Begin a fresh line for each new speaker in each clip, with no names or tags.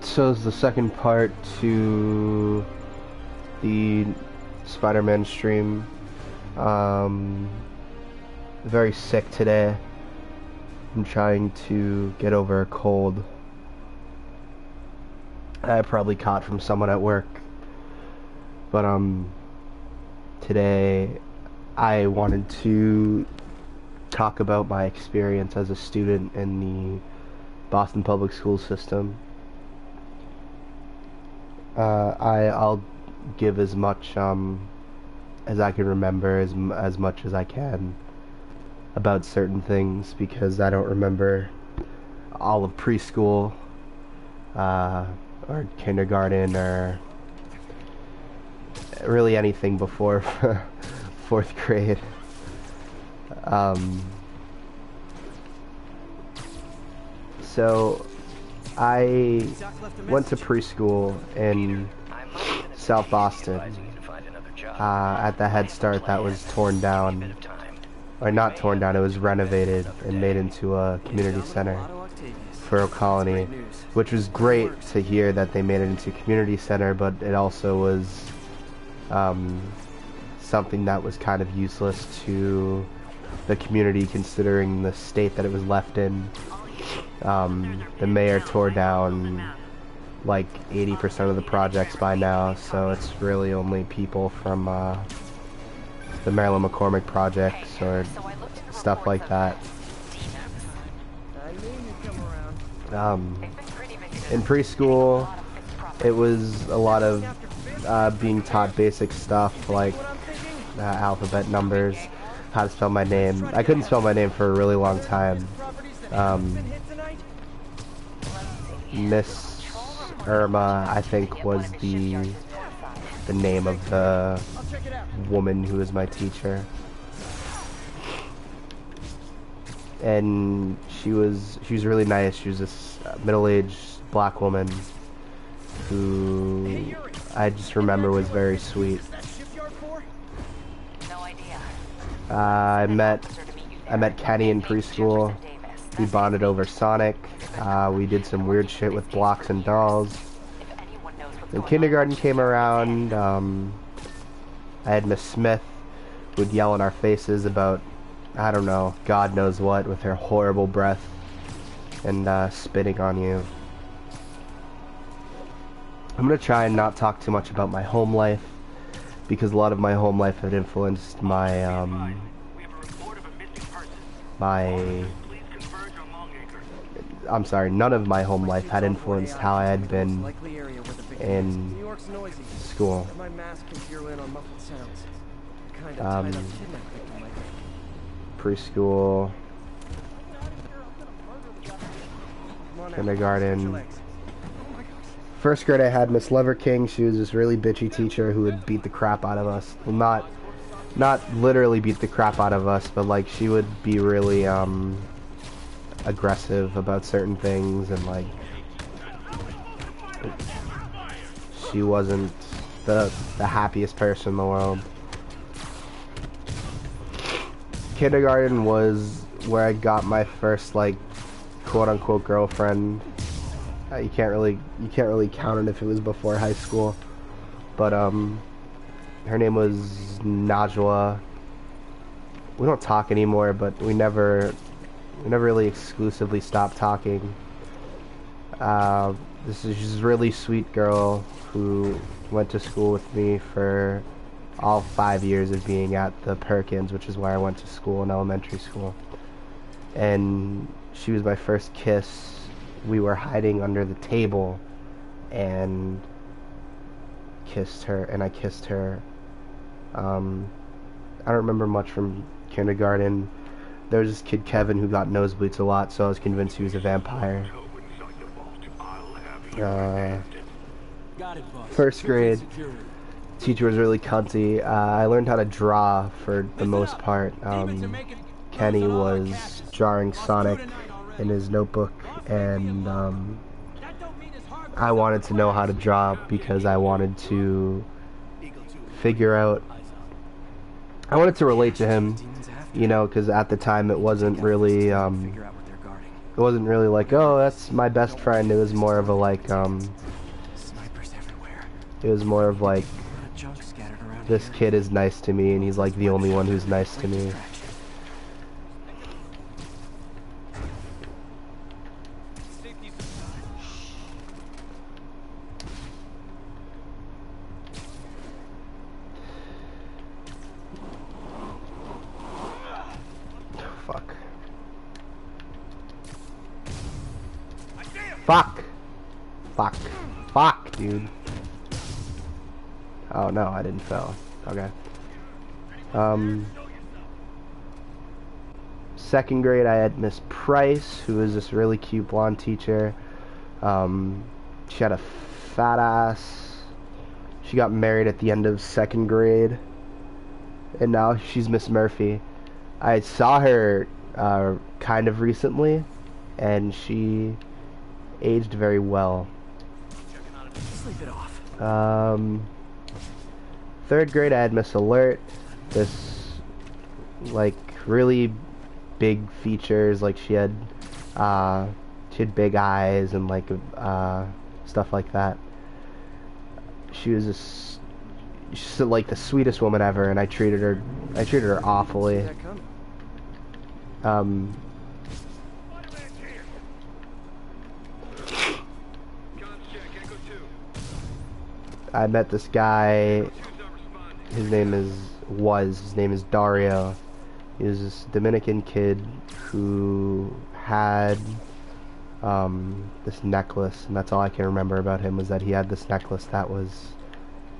Shows the second part to the Spider-Man stream. Very sick today. I'm trying to get over a cold I probably caught from someone at work. But today I wanted to talk about my experience as a student in the Boston public school system. I'll give as much as I can remember, as much as I can about certain things, because I don't remember all of preschool or kindergarten or really anything before 4th grade. So I went to preschool in South Boston at the Head Start that was torn down, or not torn down, it was renovated and made into a community center for a colony, which was great to hear that they made it into a community center, but it also was something that was kind of useless to the community considering the state that it was left in. The mayor tore down like 80% of the projects by now, so it's really only people from the Marilyn McCormick projects or stuff like that. In preschool, it was a lot of being taught basic stuff like alphabet, numbers, how to spell my name. I couldn't spell my name for a really long time. Miss Irma, I think, was the name of the woman who was my teacher, and she was really nice. She was this middle-aged black woman who I just remember was very sweet. I met Kenny in preschool. We bonded over Sonic. We did some weird shit with blocks and dolls. When kindergarten came around, I had Miss Smith who would yell in our faces about I don't know, God knows what, with her horrible breath and spitting on you. I'm gonna try and not talk too much about my home life, because a lot of my home life had influenced my I'm sorry, none of my home life had influenced how I had been in school. Preschool, kindergarten. First grade I had Miss Leverking. She was this really bitchy teacher who would beat the crap out of us. Well, not literally beat the crap out of us, but like she would be really aggressive about certain things, and like she wasn't the happiest person in the world. Kindergarten was where I got my first like quote unquote girlfriend. You can't really count it if it was before high school, but her name was Najwa. We don't talk anymore, but we never really exclusively stopped talking. This is just a really sweet girl who went to school with me for all 5 years of being at the Perkins, which is where I went to school in elementary school. And she was my first kiss. We were hiding under the table and kissed her, and I kissed her. I don't remember much from kindergarten. There was this kid Kevin who got nosebleeds a lot, so I was convinced he was a vampire. First grade, teacher was really cunty. I learned how to draw for the most part. Kenny was drawing Sonic in his notebook, and I wanted to know how to draw because I wanted to figure out, I wanted to relate to him, you know, because at the time it wasn't really like, oh, that's my best friend. It was more of a like, it was more of like, this kid is nice to me, and he's like the only one who's nice to me. Fuck, dude. Oh no, I didn't fail. Okay. Second grade I had Miss Price, who was this really cute blonde teacher. She had a fat ass. She got married at the end of second grade, and now she's Miss Murphy. I saw her kind of recently, and she aged very well.
Sleep it off.
Third grade I had Miss Alert. This like really big features, like she had big eyes and like stuff like that. She was she's like the sweetest woman ever, and I treated her awfully. I met this guy. His name is Dario. He was this Dominican kid who had this necklace, and that's all I can remember about him, was that he had this necklace that was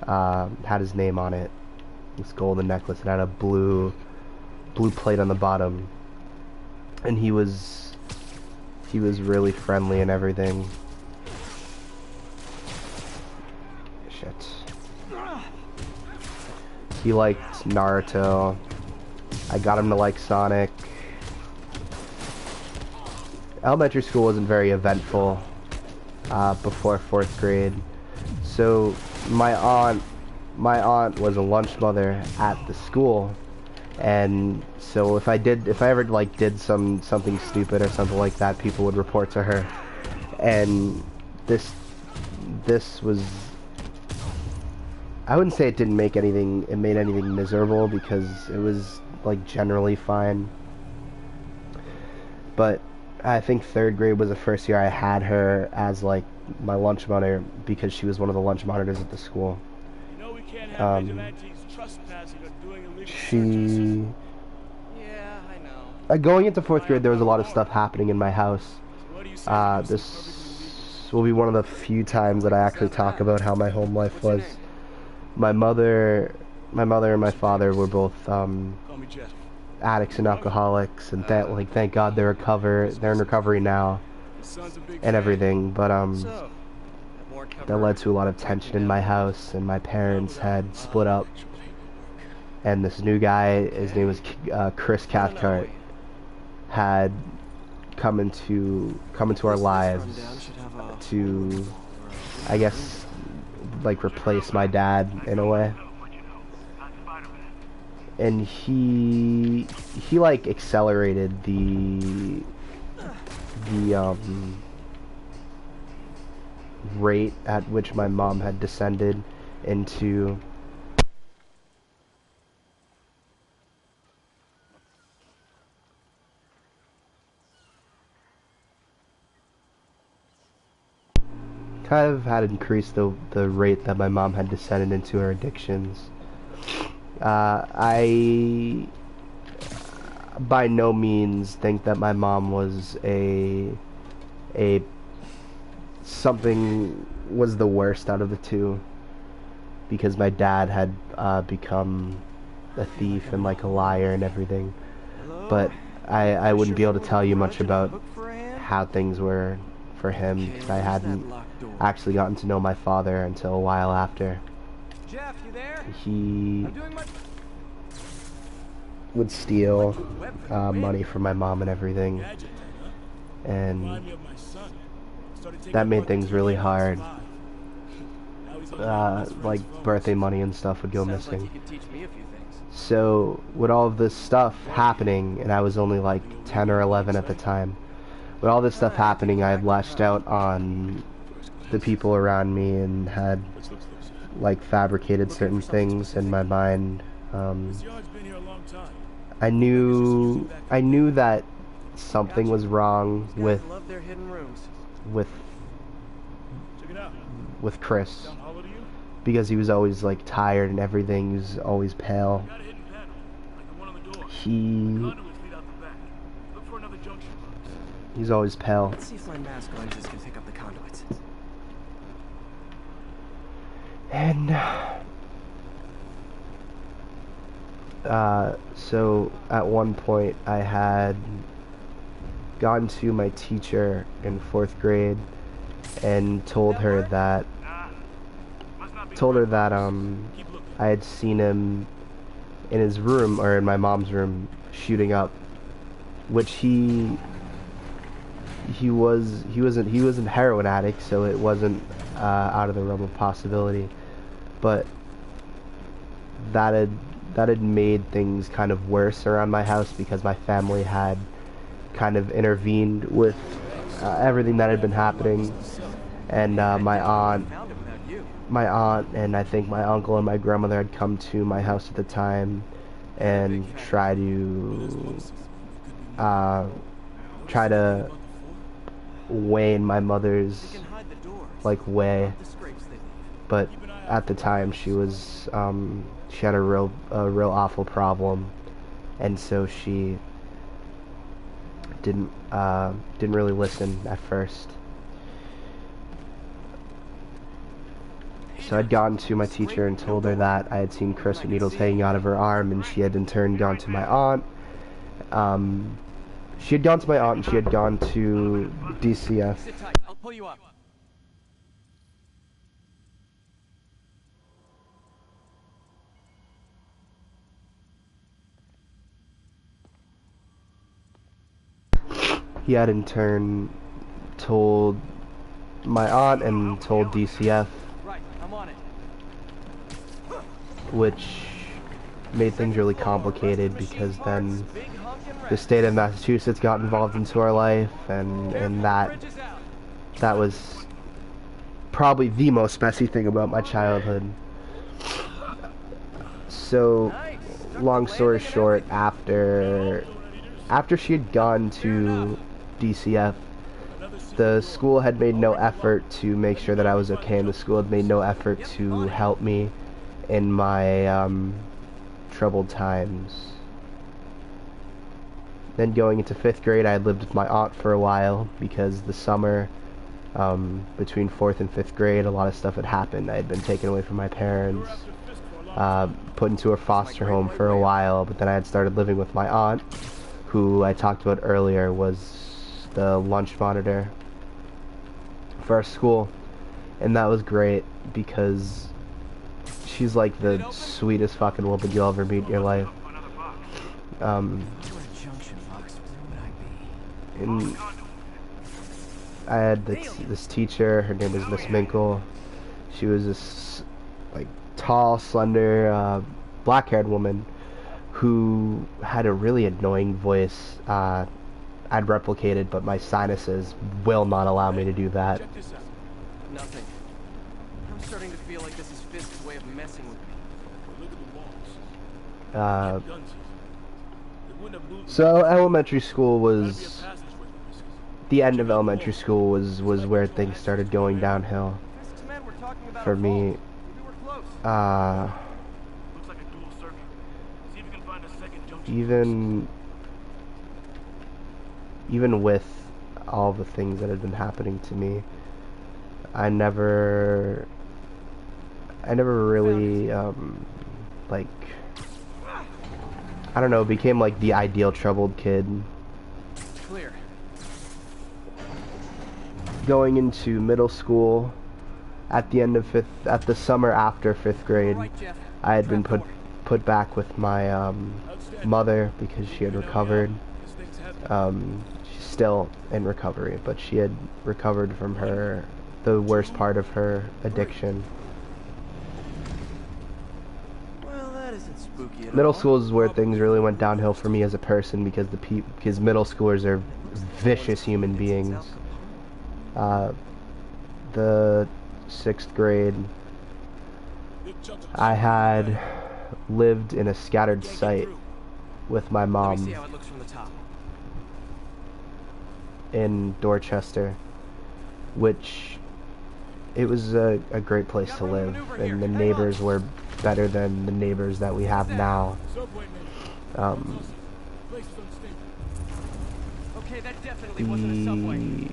had his name on it. This golden necklace. It had a blue plate on the bottom, and he was really friendly and everything. Shit. He liked Naruto. I got him to like Sonic. Elementary school wasn't very eventful before 4th grade. So my aunt was a lunch mother at the school, and so if I ever like did something stupid or something like that, people would report to her. And this was, I wouldn't say it made anything miserable, because it was like generally fine. But I think 3rd grade was the first year I had her as like my lunch monitor because she was one of the lunch monitors at the school.
You know we can't have vigilantes trespassing or doing illegal searches.
Yeah, I know.
Going into 4th grade, there was a lot of stuff happening in my house.
So what do you say
This will be one of the few times that I actually talk about how my home life was. My mother and my father were both
Call me Jeff.
addicts and alcoholics, and thank God they're in recovery now
Son's a big
and
fan.
everything. But
So, more
that led to a lot of tension in my house, and my parents had split up. And this new guy, his name was Chris Cathcart, had come into our lives to, I guess, like replace my dad in a way. And he like accelerated the rate at which my mom had descended into kind of had increased the rate that my mom had descended into her addictions. I by no means think that my mom was something was the worst out of the two, because my dad had become a thief and like a liar and everything. But I wouldn't be able to tell you much about how things were for him, because I hadn't actually gotten to know my father until a while after.
Jeff, you there?
He
I'm doing my
would steal money from my mom and everything,
Gadget, huh?
and
Remind me of my son. Started taking
that made
apart
things
the
really
TV
hard.
Now he's on his friend's
Like
phones.
birthday money and stuff would go
Sounds like
missing.
you could teach me a few things.
So with all of this stuff happening, and I was only like 10 or 11 at the time, with all this stuff happening, I had lashed out on the people around me and had like fabricated certain things in my mind.
This yard's been here a long time.
I knew that something was wrong
These
with
guys love their hidden rooms.
with
Check it out.
with Chris,
Sound hollow to you?
because he was always like tired and everything. He was always pale.
Got a hidden panel, like the one on the door.
He
Conduits lead out the back. Look for another junction box.
he's always pale.
Let's see if my mask lenses can pick up the conduits.
And so at one point I had gone to my teacher in 4th grade and told her that I had seen him in his room, or in my mom's room, shooting up, which he wasn't heroin addict, so it wasn't out of the realm of possibility. But that had made things kind of worse around my house, because my family had kind of intervened with everything that had been happening, and my aunt and I think my uncle and my grandmother had come to my house at the time and try to weigh in my mother's like way. But at the time she had a real awful problem, and so she didn't really listen at first. So I'd gone to my teacher and told her that I had seen Chris with needles hanging out of her arm, and she had in turn gone to my aunt. She had gone to my aunt, and she had gone to DCF.
Sit tight. I'll pull you up.
He had in turn told my aunt and told DCF,
Right, I'm on it.
which made things really complicated, because then the state of Massachusetts got involved into our life, and that was probably the most messy thing about my childhood. So long story short, after after she had gone to DCF, the school had made no effort to make sure that I was okay, and the school had made no effort to help me in my troubled times. Then going into 5th grade, I had lived with my aunt for a while because the summer between 4th and 5th grade, a lot of stuff had happened. I had been taken away from my parents, put into a foster home for a while, but then I had started living with my aunt, who I talked about earlier was the lunch monitor for our school, and that was great because she's like the sweetest fucking woman you'll ever meet in your life. And I had this teacher, her name was Miss Minkle. She was this like tall, slender, black-haired woman who had a really annoying voice. I'd replicated, but my sinuses will not allow me to do that.
Nothing. I'm starting to feel like this is Fisk's way of messing with me.
Look at the walls.
So elementary school was, the end of elementary school was where things started going downhill
Fisk's men were talking about
for me.
Maybe we're close.
Looks like a dual circuit. See if you can find a second junction.
Even with all the things that had been happening to me, I never really like, I don't know, became like the ideal troubled kid.
Clear.
Going into middle school, at the end of at the summer after 5th grade,
All right, Jeff.
I had been put back with my mother because she had recovered. She's still in recovery, but she had recovered from the worst part of her addiction.
Well, that isn't spooky at
Middle
all.
school is where things really went downhill for me as a person because because middle schoolers are vicious human beings. The 6th grade, I had lived in a scattered site with my
Let me
mom
see how it looks from the top.
in Dorchester, which it was a great place to live, and the neighbors were better than the neighbors that we have now.
Okay, that definitely wasn't a subway.
The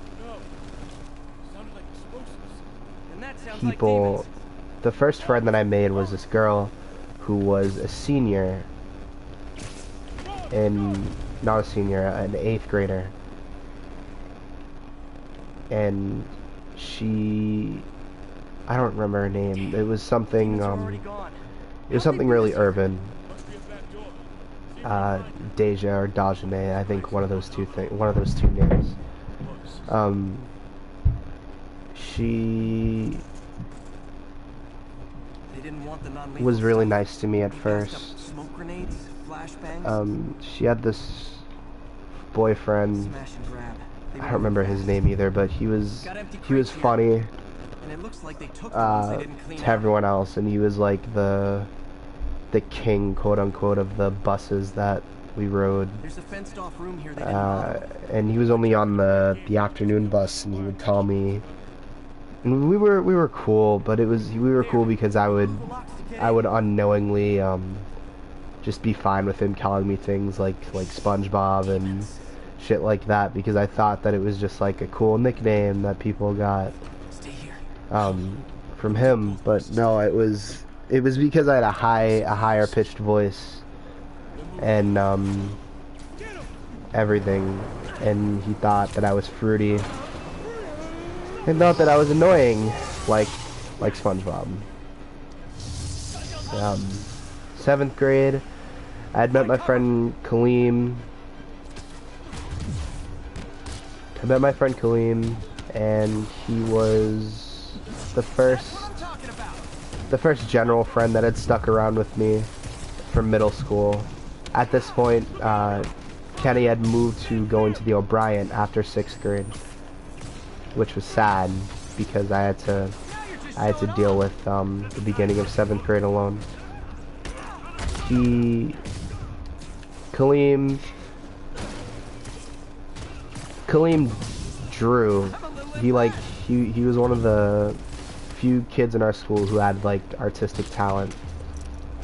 Sounded like explosives.
And that sounds
people,
like
the first friend that I made was this girl who was a senior not a senior, an 8th grader. And I don't remember her name. It was something, it was something really urban. Deja or Dajane, I think one of those two names. She was really nice to me at first.
Smoke grenades, flashbangs,
She had this boyfriend.
smash and grab.
I don't remember his name either, but he was funny
And it looks like they took the ones they didn't clean
to
up.
everyone else, and he was like the king, quote unquote, of the buses that we rode.
There's a fenced off room here they didn't bother.
And he was only on the afternoon bus, and he would call me. And we were cool, but we were cool because I would unknowingly just be fine with him calling me things like SpongeBob and shit like that, because I thought that it was just like a cool nickname that people got from him. But no, it was because I had a higher pitched voice and everything, and he thought that I was fruity and thought that I was annoying like SpongeBob. 7th grade, I had met my friend Kaleem. And he was the first general friend that had stuck around with me from middle school. At this point, Kenny had moved to going to the O'Brien after 6th grade, which was sad because I had to deal with the beginning of 7th grade alone. Kaleem Kaleem drew. He like he was one of the few kids in our school who had like artistic talent,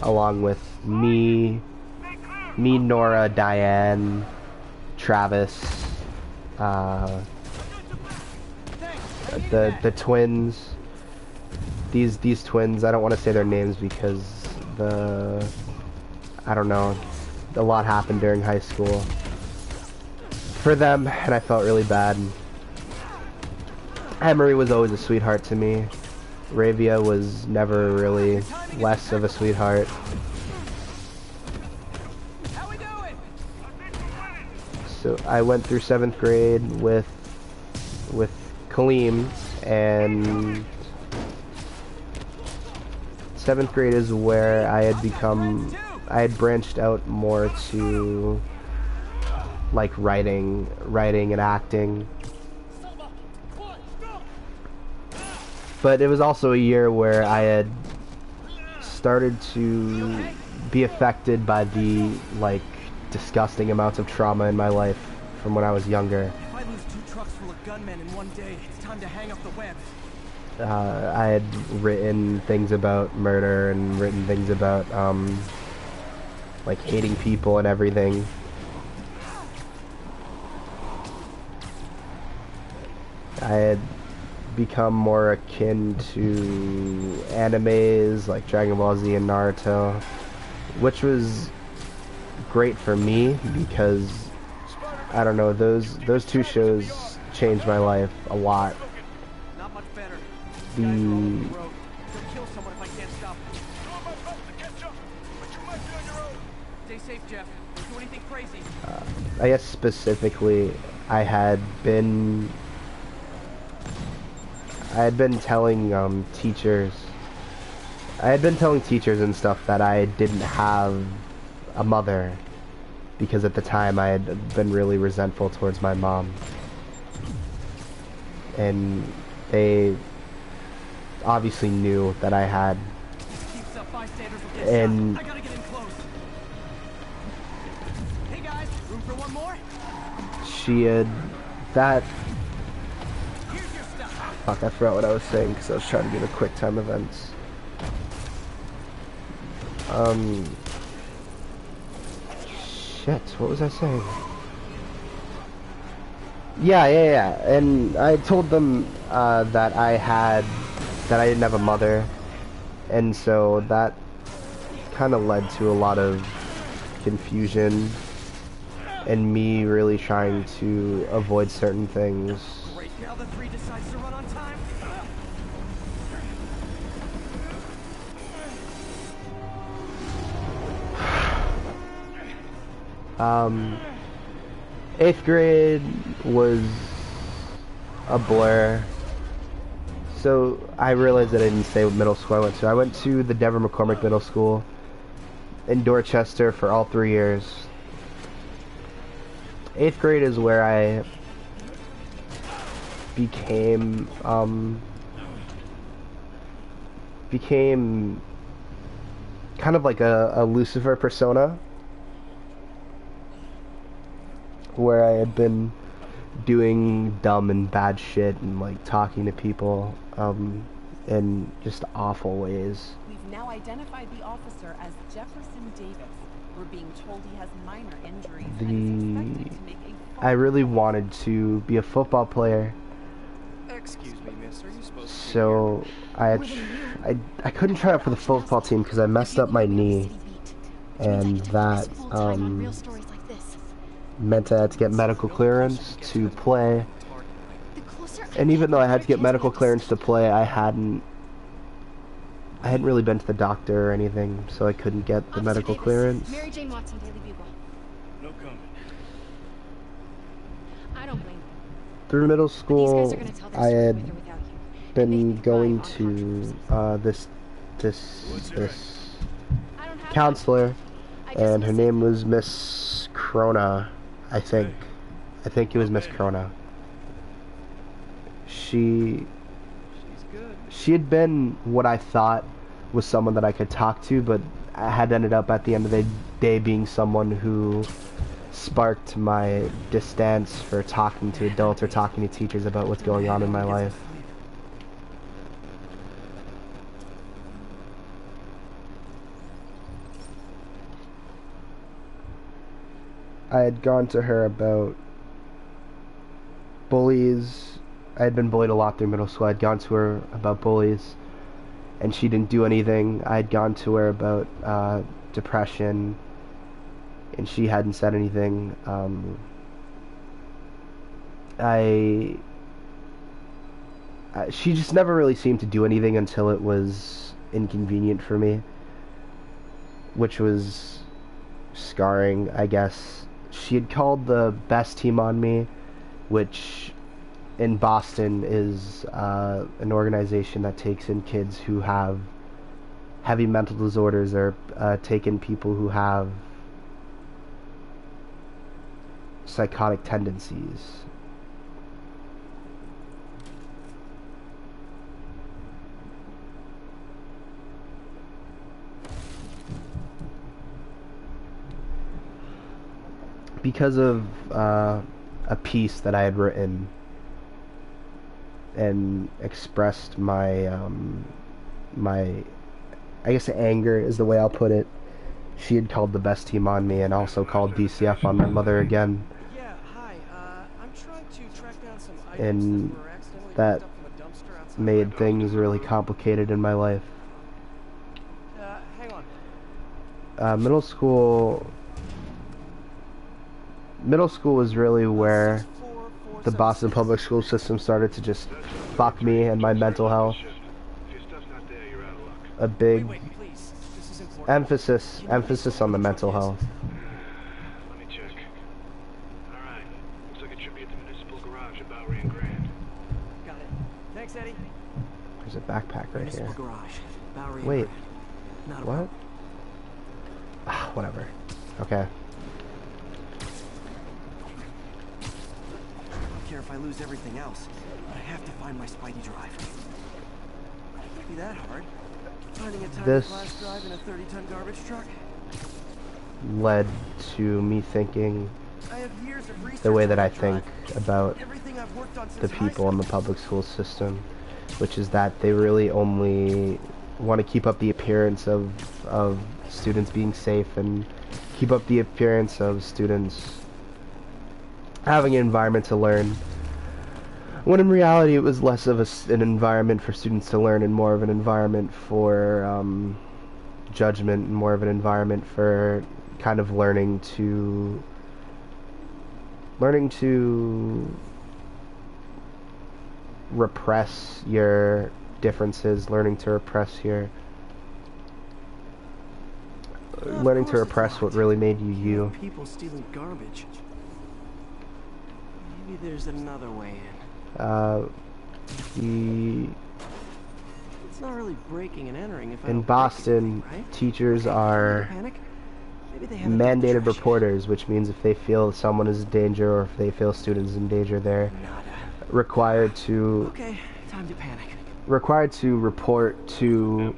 along with me, Nora, Diane, Travis, the twins. These twins. I don't want to say their names because I don't know. A lot happened during high school for them, and I felt really bad. Emery was always a sweetheart to me. Ravia was never really less of a sweetheart. So I went through 7th grade with Kaleem, and 7th grade is where I had branched out more to like writing and acting. But it was also a year where I had started to be affected by the like disgusting amounts of trauma in my life from when I was younger.
If I lose 2 trucks full of gunmen in one day, it's time to hang up the web.
I had written things about murder and written things about like hating people and everything. I had become more akin to animes like Dragon Ball Z and Naruto, which was great for me because I don't know, those 2 shows changed my life a lot.
Not much better.
The
They'll kill someone if I can't stop them. Stay safe, Jeff. Don't do anything crazy.
I guess specifically I had been telling teachers and stuff that I didn't have a mother, because at the time I had been really resentful towards my mom, and they obviously knew that I had, and
I gotta get in close. Hey guys, room for one more?
she had that. Fuck, I forgot what I was saying because I was trying to do the quick time events. Shit, what was I saying? Yeah, and I told them that I didn't have a mother, and so that kind of led to a lot of confusion and me really trying to avoid certain things.
Now the 3 decides to run on time.
8th grade was a blur. So I realized that I didn't say what middle school I went to. I went to the Deborah McCormick Middle School in Dorchester for all 3 years. 8th grade is where I became kind of like a Lucifer persona, where I had been doing dumb and bad shit and like talking to people in just awful ways.
We've now identified the officer as Jefferson Davis. We're being told he has minor injuries and is expected to make a
I really wanted to be a football player.
Excuse me, miss. Are you supposed to
So I couldn't try out for the football team because I messed up my knee, and that meant I had to get medical clearance to play. And even though I had to get medical clearance to play, I hadn't really been to the doctor or anything, so I couldn't get the medical clearance.
Mary Jane Watson, Daily Bugle.
No comment.
I don't blame you.
Through middle
These guys
school,
are gonna tell their
I
story
had
with or without you.
been
They
going
thrive
to
on
this
I don't have
counselor,
I just
and her
listen.
name was Miss Crona, I think. I think it was Miss Crona. She had been what I thought was someone that I could talk to, but I had ended up at the end of the day being someone who sparked my distance for talking to adults or talking to teachers about what's going on in my life. I had gone to her about bullies. I had been bullied a lot through middle school. I had gone to her about bullies, and she didn't do anything. I had gone to her about depression, and she hadn't said anything. She just never really seemed to do anything until it was inconvenient for me, which was scarring, I guess. She had called the best team on me, which in Boston is an organization that takes in kids who have heavy mental disorders, or take in people who have psychotic tendencies. Because of a piece that I had written and expressed my I guess anger is the way I'll put it. She had called the best team on me and also called DCF on my mother again.
Yeah, hi. I'm trying to track down some
And
items that were accidentally
that
picked up from a dumpster outside
made
my
things really complicated in my life.
hang on.
Middle school was really where the Boston public school system started to just fuck me and my mental health. A big
Wait, please. This is important.
emphasis on the mental health.
Let me check. Alright. Looks like it should be at the municipal garage at Bowery and Grand.
Got it. Thanks, Eddie.
There's a backpack right
Municipal
here.
garage. Bowery.
Wait,
Not a
what? Ah, whatever. Okay.
I don't care if I lose everything else, but I have to find my Spidey drive. It can't be that hard. Finding a tiny
This
flash drive in a 30-ton garbage truck.
led to me thinking
I have years of research
the way that
on
I
that
think
drive.
about
Everything I've worked on
the
since high
people in the
school.
public school system, which is that they really only want to keep up the appearance of students being safe and keep up the appearance of students having an environment to learn, when in reality it was less of an environment for students to learn and more of an environment for judgment, and more of an environment for kind of learning to repress your differences, learning to repress what really made you you.
People stealing garbage. Maybe there's another way in. It's not really breaking and entering if I
In
don't break
Boston,
anything, right?
teachers are
Panic? Maybe they haven't
mandated
trash.
reporters, which means if they feel someone is in danger or if they feel students in danger, they're
Nada.
required to
Okay, time to panic.
report to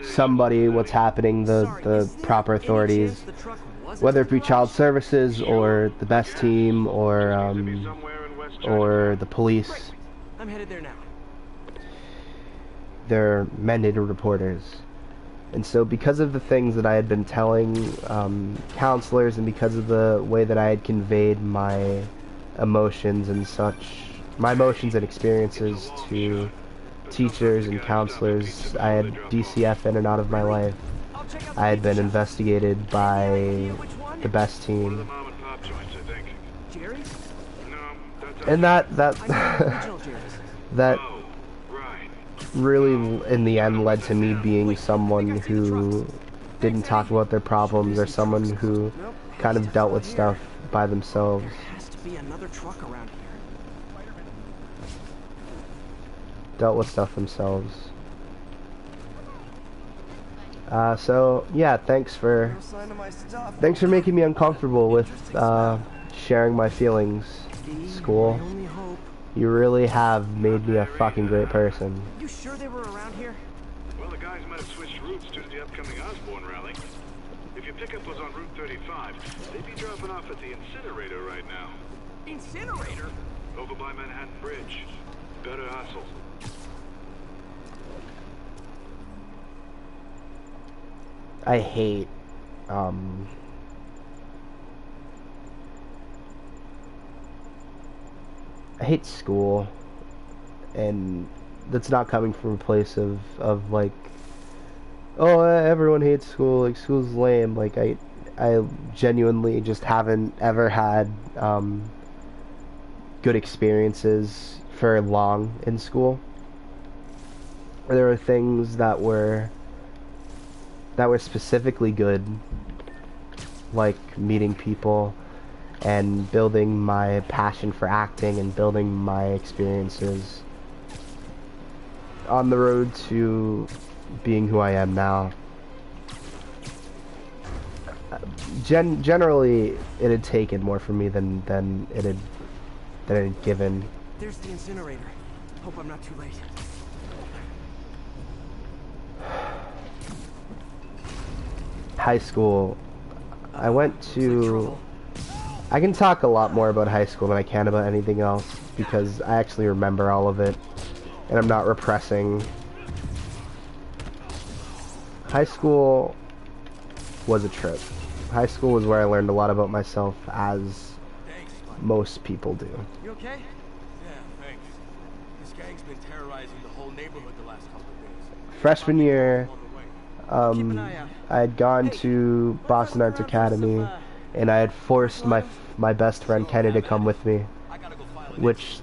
somebody what's happening, the proper authorities, whether it be child services or the best team or the police.
I'm headed there now.
They're mandated reporters. And so because of the things that I had been telling counselors, and because of the way that I had conveyed my emotions and my emotions and experiences to teachers and counselors, I had DCF in and out of my life. I had been investigated by the best team.
Jerry?
And that
Original Jerry's.
that really in the end led to me being someone who didn't talk about their problems, or someone who kind of dealt with stuff by themselves.
There has to be another truck around here.
Dealt with stuff themselves. So yeah, thanks for
No sign of my stuff.
making me uncomfortable with sharing my feelings, school.
My only hope.
You really have made me a fucking great person.
You sure they were around here?
Well, the guys might have switched routes due to the upcoming Osborne rally. If your pickup was on Route 35, they'd be dropping off at the incinerator right now.
Incinerator?
Over by Manhattan Bridge. Better hustle.
I hate, I hate school, and that's not coming from a place of like, oh, everyone hates school, like school's lame. Like I genuinely just haven't ever had good experiences for long in school. There were things that were specifically good, like meeting people and building my passion for acting and building my experiences on the road to being who I am now. Generally, it had taken more from me than it had given.
There's the incinerator. Hope I'm not too late.
High school, I went to... I can talk a lot more about high school than I can about anything else because I actually remember all of it and I'm not repressing. High school was a trip. High school was where I learned a lot about myself, as most people do.
You okay?
Yeah, thanks. This gang's been terrorizing the whole neighborhood the last couple of days.
Freshman year,
Keep an eye out.
I had gone to Boston Arts Academy and I had forced my best friend Kenny to come with me,
I gotta go file it.
which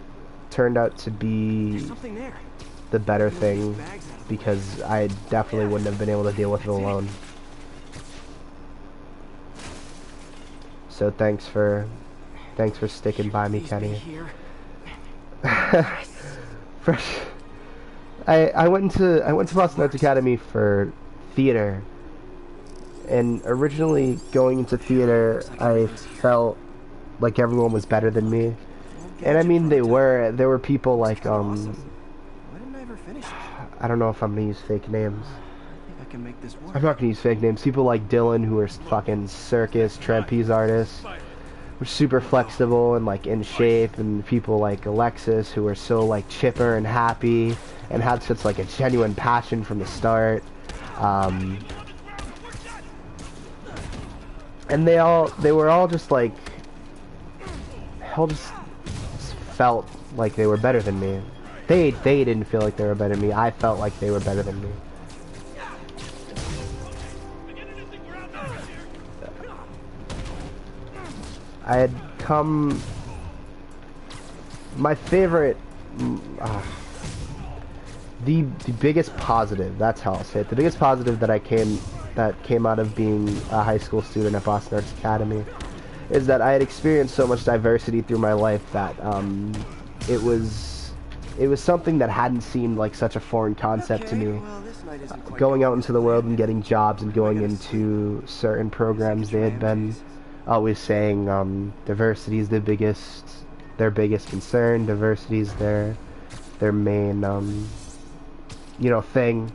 turned out to be
There's something there.
the better thing because I definitely wouldn't have been able to deal with it alone. So thanks for sticking by me,
Please be
Kenny.
here.
Fresh. I went to Boston Arts Academy for theater, and originally going into theater, I felt like everyone was better than me, and I mean there were people like
Why didn't I ever finish it?
I don't know if I'm gonna use fake names.
I think I can make this work.
I'm not gonna use fake names. People like Dylan, who are fucking circus trapeze artists, were super flexible and like in shape, and people like Alexis, who are so like chipper and happy and had such like a genuine passion from the start. And they were all just like, just felt like they were better than me. They didn't feel like they were better than me. I felt like they were better than me. I had come... My favorite... the biggest positive, that's how I'll say it, the biggest positive that came out of being a high school student at Boston Arts Academy is that I had experienced so much diversity through my life that it was something that hadn't seemed like such a foreign concept to me.
Well, this night isn't quite
Going out into the world and getting jobs and going into certain programs, they had been always saying diversity is their biggest concern. Diversity is their main thing.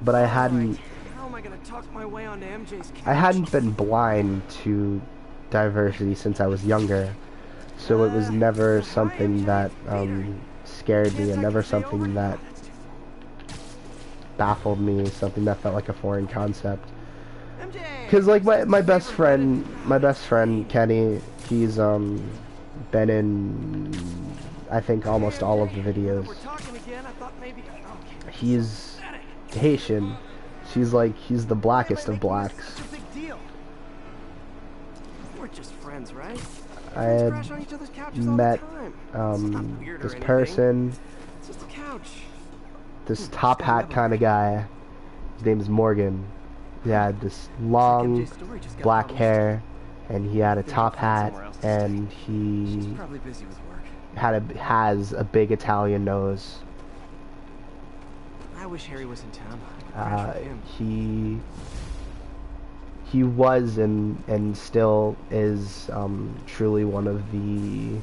But I hadn't
How am I gonna talk my way onto MJ's couch?
I hadn't been blind to diversity since I was younger, so it was never something that scared me, and never something that baffled me, something that felt like a foreign concept. Because like my best friend Kenny, he's been in I think almost all of the videos.
We're talking again. I thought maybe. Okay.
He's Haitian. He's the blackest of blacks.
It's a big deal. We're just friends, right?
I
Friends
had
crash on each other's couches all the
met
time. It's not weird or
this
anything.
person,
It's just a couch.
this top hat kind of guy. His name is Morgan. He had this long
MJ's story just got
black
published.
hair, and he had a
They
top
might find
hat,
somewhere else to
and
She's
he
probably busy with work.
has a big Italian nose.
I wish Harry was in town. Crash with him.
He was and still is truly one of the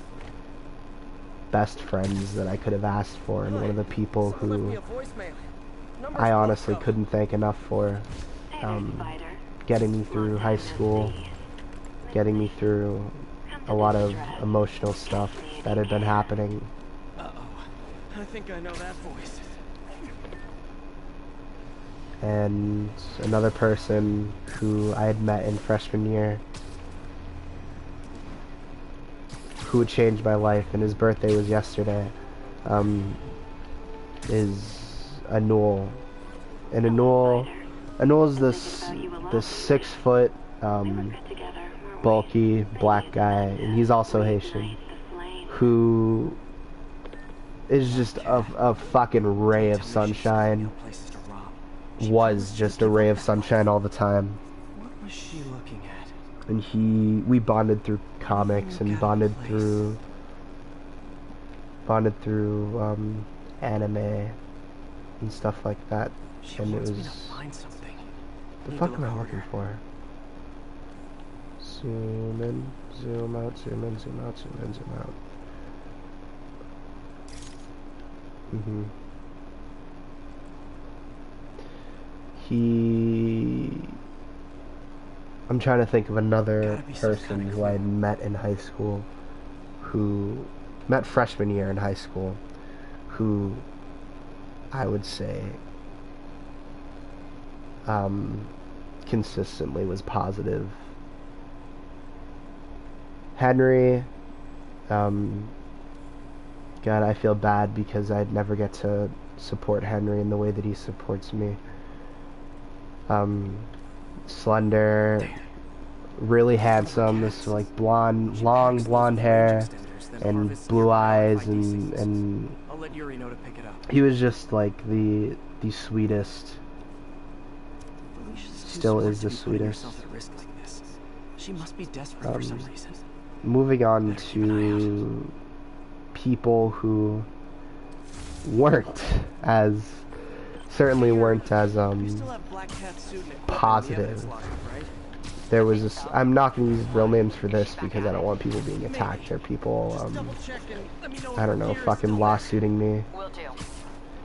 best friends that I could have asked for, and one of the people
Someone left me
who
a voicemail. Number's
I honestly
fucked up.
couldn't thank enough for.
Hey there, Spider.
getting me through high school, getting me through a lot of emotional stuff that had been happening.
Uh-oh. I think I know that voice.
And another person who I had met in freshman year who would change my life, and his birthday was yesterday, is Anul. And Anul is this 6 foot, bulky black guy, and he's also Haitian, who is just a fucking ray of sunshine. Was just a ray of sunshine all the time.
What was she looking at?
And we bonded through comics and bonded through anime and stuff like that. And it was, the fuck am I looking for? Zoom in, zoom out, zoom in, zoom out, zoom in, zoom out. I'm trying to think of another person who I had met in high school, who met freshman year in high school, who I would say consistently was positive. Henry, God, I feel bad because I'd never get to support Henry in the way that he supports me. Slender, really handsome, this like long blonde hair and blue eyes, and
I'll let Yuri know to pick it up.
he was just like the sweetest. Still is the sweetest.
She must be desperate for some reason.
Moving on to people who certainly weren't as positive. There was this, I'm not going to use real names for this because I don't want people being attacked or people, I don't know, fucking lawsuiting me.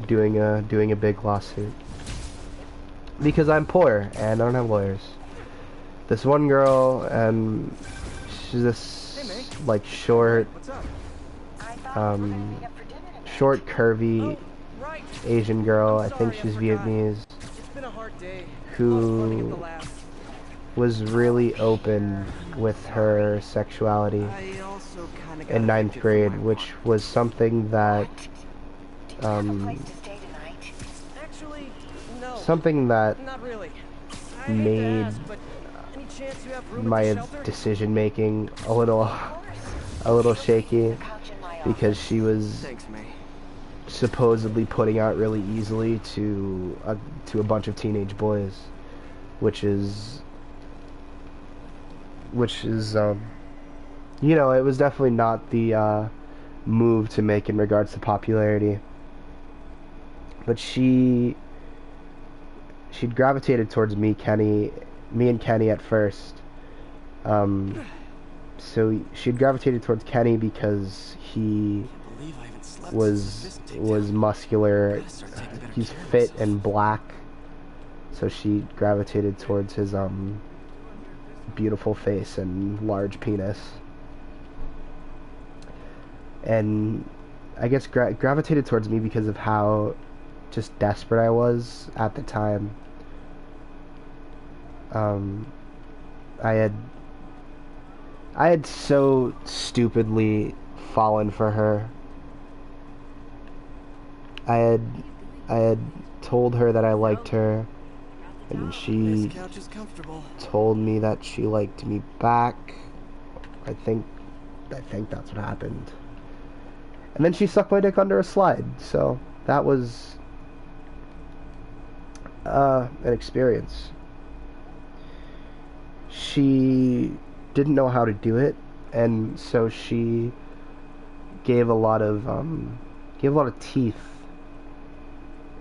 Doing a big lawsuit. Because I'm poor and I don't have lawyers. This one girl, she's this, like, short, curvy Asian girl, I think she's Vietnamese, who was really open with her sexuality in 9th grade, which was something that, made my decision making a little shaky, because she was supposedly putting out really easily to a bunch of teenage boys, which is you know, it was definitely not the move to make in regards to popularity. But she'd gravitated towards me and Kenny at first. So she'd gravitated towards Kenny because he was muscular. He's fit and black. So she gravitated towards his beautiful face and large penis. And I guess gravitated towards me because of how just desperate I was at the time. I had so stupidly fallen for her. I had told her that I liked her, and she told me that she liked me back. I think that's what happened. And then she sucked my dick under a slide, so that was an experience. She didn't know how to do it, and so she gave a lot of teeth,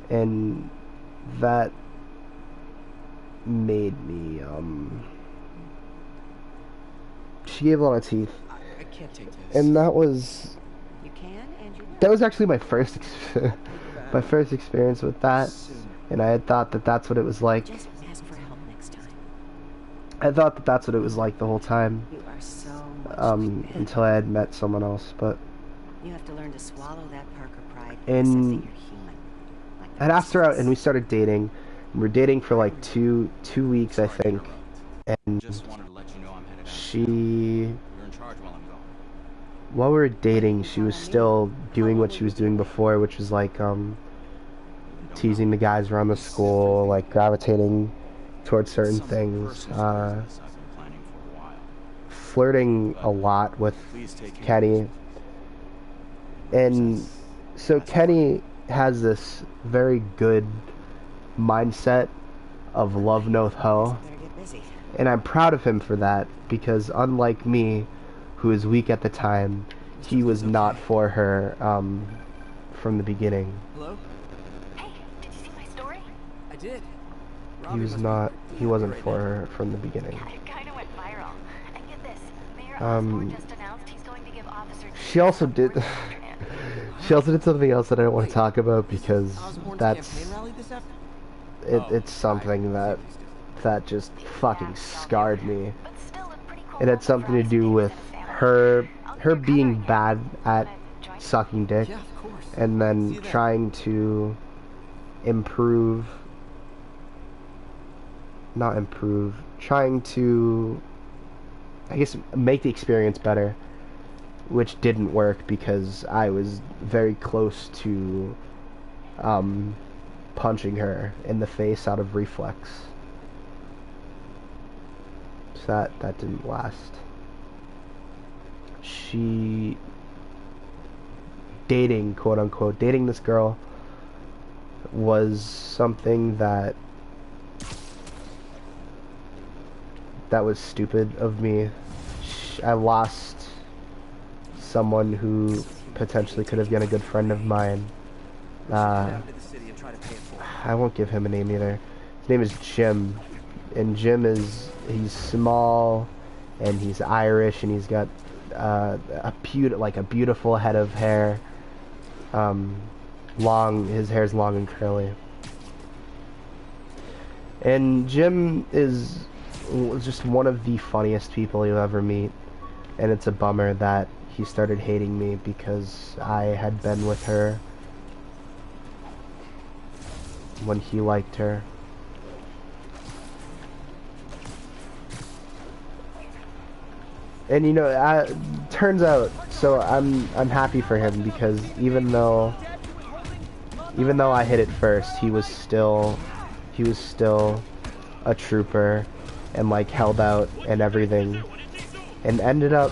and that made me she gave a lot of teeth.
I can't take this.
And that was actually my first experience with that, and I had thought that that's what it was like.
Just ask for help next time.
I thought that that's what it was like the whole time,
You are so much.
until I had met someone else. But
You have to learn to swallow that Parker pride
In-
and accepting you're human. Like the
I'd asked her out,
rest
and
of
we
us.
started dating. We were dating for like two weeks, I think, and
Just wanted to let you know I'm headed out.
she,
You're in charge while I'm gone.
while we were dating, she was still doing what she was doing before, which was like teasing the guys around the school, like gravitating towards certain
Some
things,
personal business I've been planning for a while.
flirting a lot with
Please take care of
Kenny.
yourself.
And so Kenny has this very good mindset of love no hoe,
Better get busy.
and I'm proud of him for that, because unlike me, who was weak at the time, he was not for her from the beginning.
Hello?
Hey, did you see my story?
I did.
He
Robbie
was
must
not,
be
he wasn't
right
for
now.
her from the beginning.
Yeah, it kind of went viral. And get this, Mayor
Um,
Osborne just announced he's going to give Officer
She also
Davis
did,
awards this afternoon.
she also did something else that I don't want
Wait,
to talk about, because
Osborne's
that's,
campaign rally this afternoon?
it's something that just fucking scarred me.
But still a pretty cool
It had
moment
something
for
to
us,
do
Davis
with
and family.
her
I'll be
her
your
being
covering
bad
agent
at
when I join you.
sucking dick,
Yeah, of course.
and
See
then
you then.
trying to improve, not improve, trying to, I guess, make the experience better, which didn't work because I was very close to punching her in the face out of reflex. So that didn't last. She dating, quote unquote, dating this girl was something that was stupid of me. I lost someone who potentially could have been a good friend of mine.
Head down to the city and try to pay it forward.
I won't give him a name either. His name is Jim, and he's small, and he's Irish, and he's got a beautiful head of hair. His hair's long and curly. And Jim is just one of the funniest people you'll ever meet, and it's a bummer that he started hating me because I had been with her when he liked her. And turns out, so I'm happy for him, because even though I hit it first, he was still a trooper, and like held out and everything, and ended up,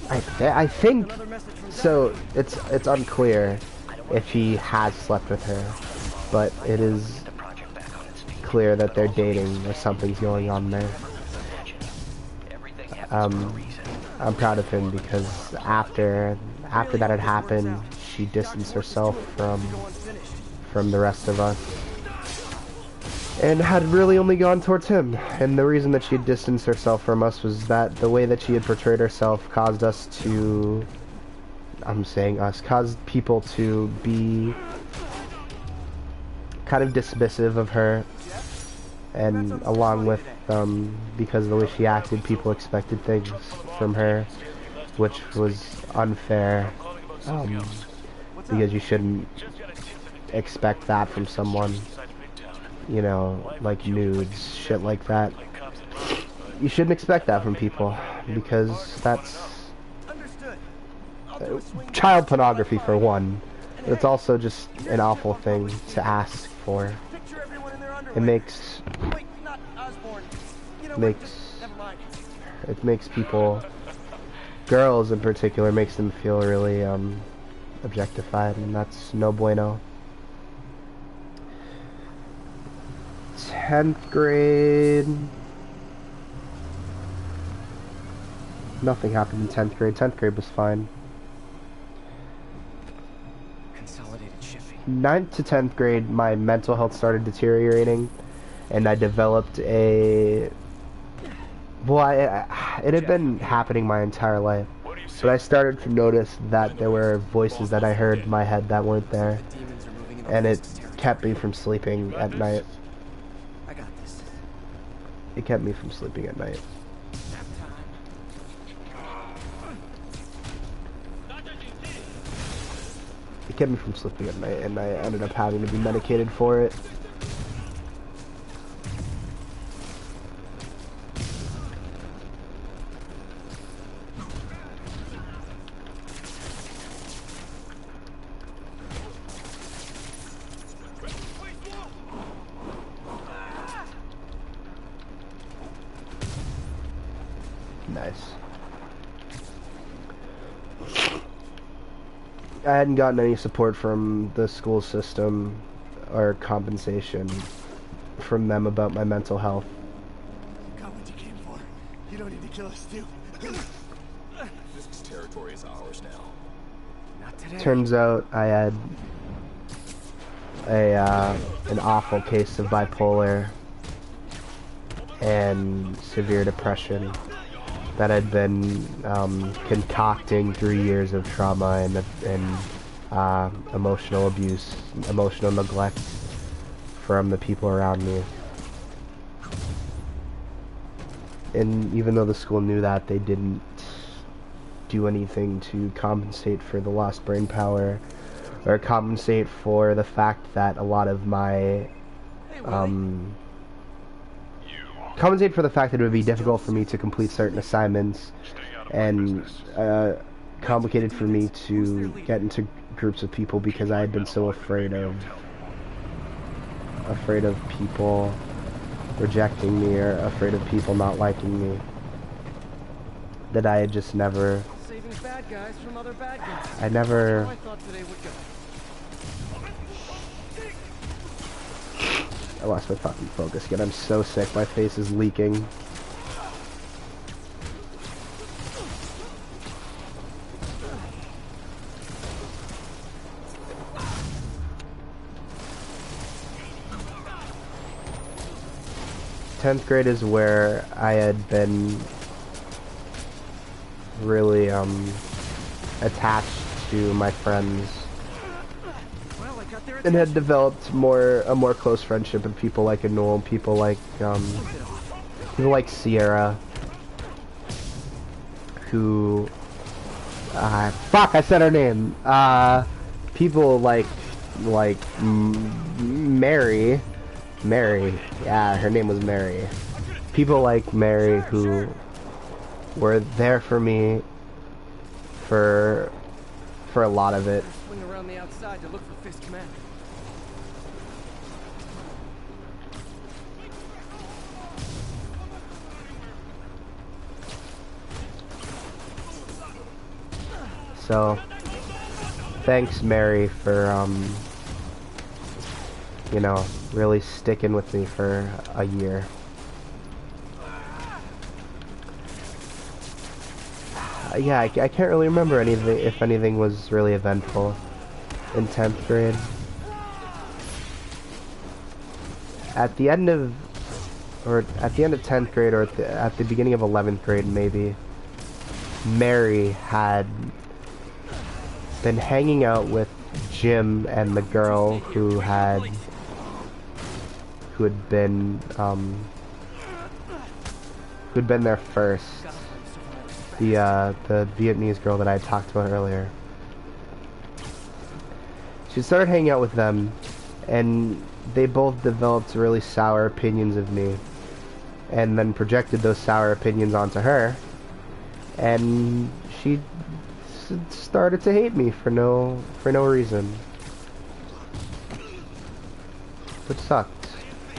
I think, so it's unclear if he has slept with her, but it is clear that they're dating or something's going on there. I'm proud of him, because after that had happened, she distanced herself from the rest of us, and had really only gone towards him. And the reason that she had distanced herself from us was that the way that she had portrayed herself caused us to, caused people to be kind of dismissive of her, and along with, because of the way she acted, people expected things from her, which was unfair, because you shouldn't expect that from someone, like nudes, shit like that. You shouldn't expect that from people, because that's child pornography for one. It's also just an awful thing to ask for.
Picture everyone in their underwear.
It makes
Wait, not Osborne. You know what? Never mind.
it makes people, girls in particular, makes them feel really objectified, and that's no bueno. 10th grade. Nothing happened in 10th grade. 10th grade was fine.
Consolidated shipping.
9th to 10th grade, my mental health started deteriorating, and I developed a... Well, it had been happening my entire life, but I started to notice that there were voices that I heard in my head that weren't there,
The demons are moving in
and it
Oasis territory.
kept me from sleeping at night.
I got this.
it kept me from sleeping at night. It kept me from sleeping at night, and I ended up having to be medicated for it. Nice. I hadn't gotten any support from the school system or compensation from them about my mental health.
Got what you came for. You don't need to kill us, too.
This territory is ours now.
Not today.
Turns out I had an awful case of bipolar and severe depression that had been concocting 3 years of trauma and emotional abuse, emotional neglect from the people around me. And even though the school knew that, they didn't do anything to compensate for the lost brain power or compensate for the fact that a lot of my compensate for the fact that it would be difficult for me to complete certain assignments and complicated for me to get into groups of people because I had been so afraid of people rejecting me or afraid of people not liking me that I had just never
Saving bad guys from other bad guys.
I never
How I thought today would go.
I lost my fucking focus again. I'm so sick. My face is leaking. Tenth grade is where I had been really attached to my friends
Well, I got their
and had developed a more close friendship with people like Anul, people like Sierra, who fuck, I said her name. People like Mary, yeah, her name was Mary. People like Mary who were there for me for a lot of it.
Swing around the outside to look for Fist Command.
So, thanks Mary for, you know, really sticking with me for a year. Yeah, I can't really remember anything, if anything was really eventful in 10th grade. At the end of 10th grade, or at the beginning of 11th grade maybe, Mary had been hanging out with Jim and the girl who had been there first. The Vietnamese girl that I talked about earlier. She started hanging out with them, and they both developed really sour opinions of me, and then projected those sour opinions onto her, and she started to hate me for no reason, which sucked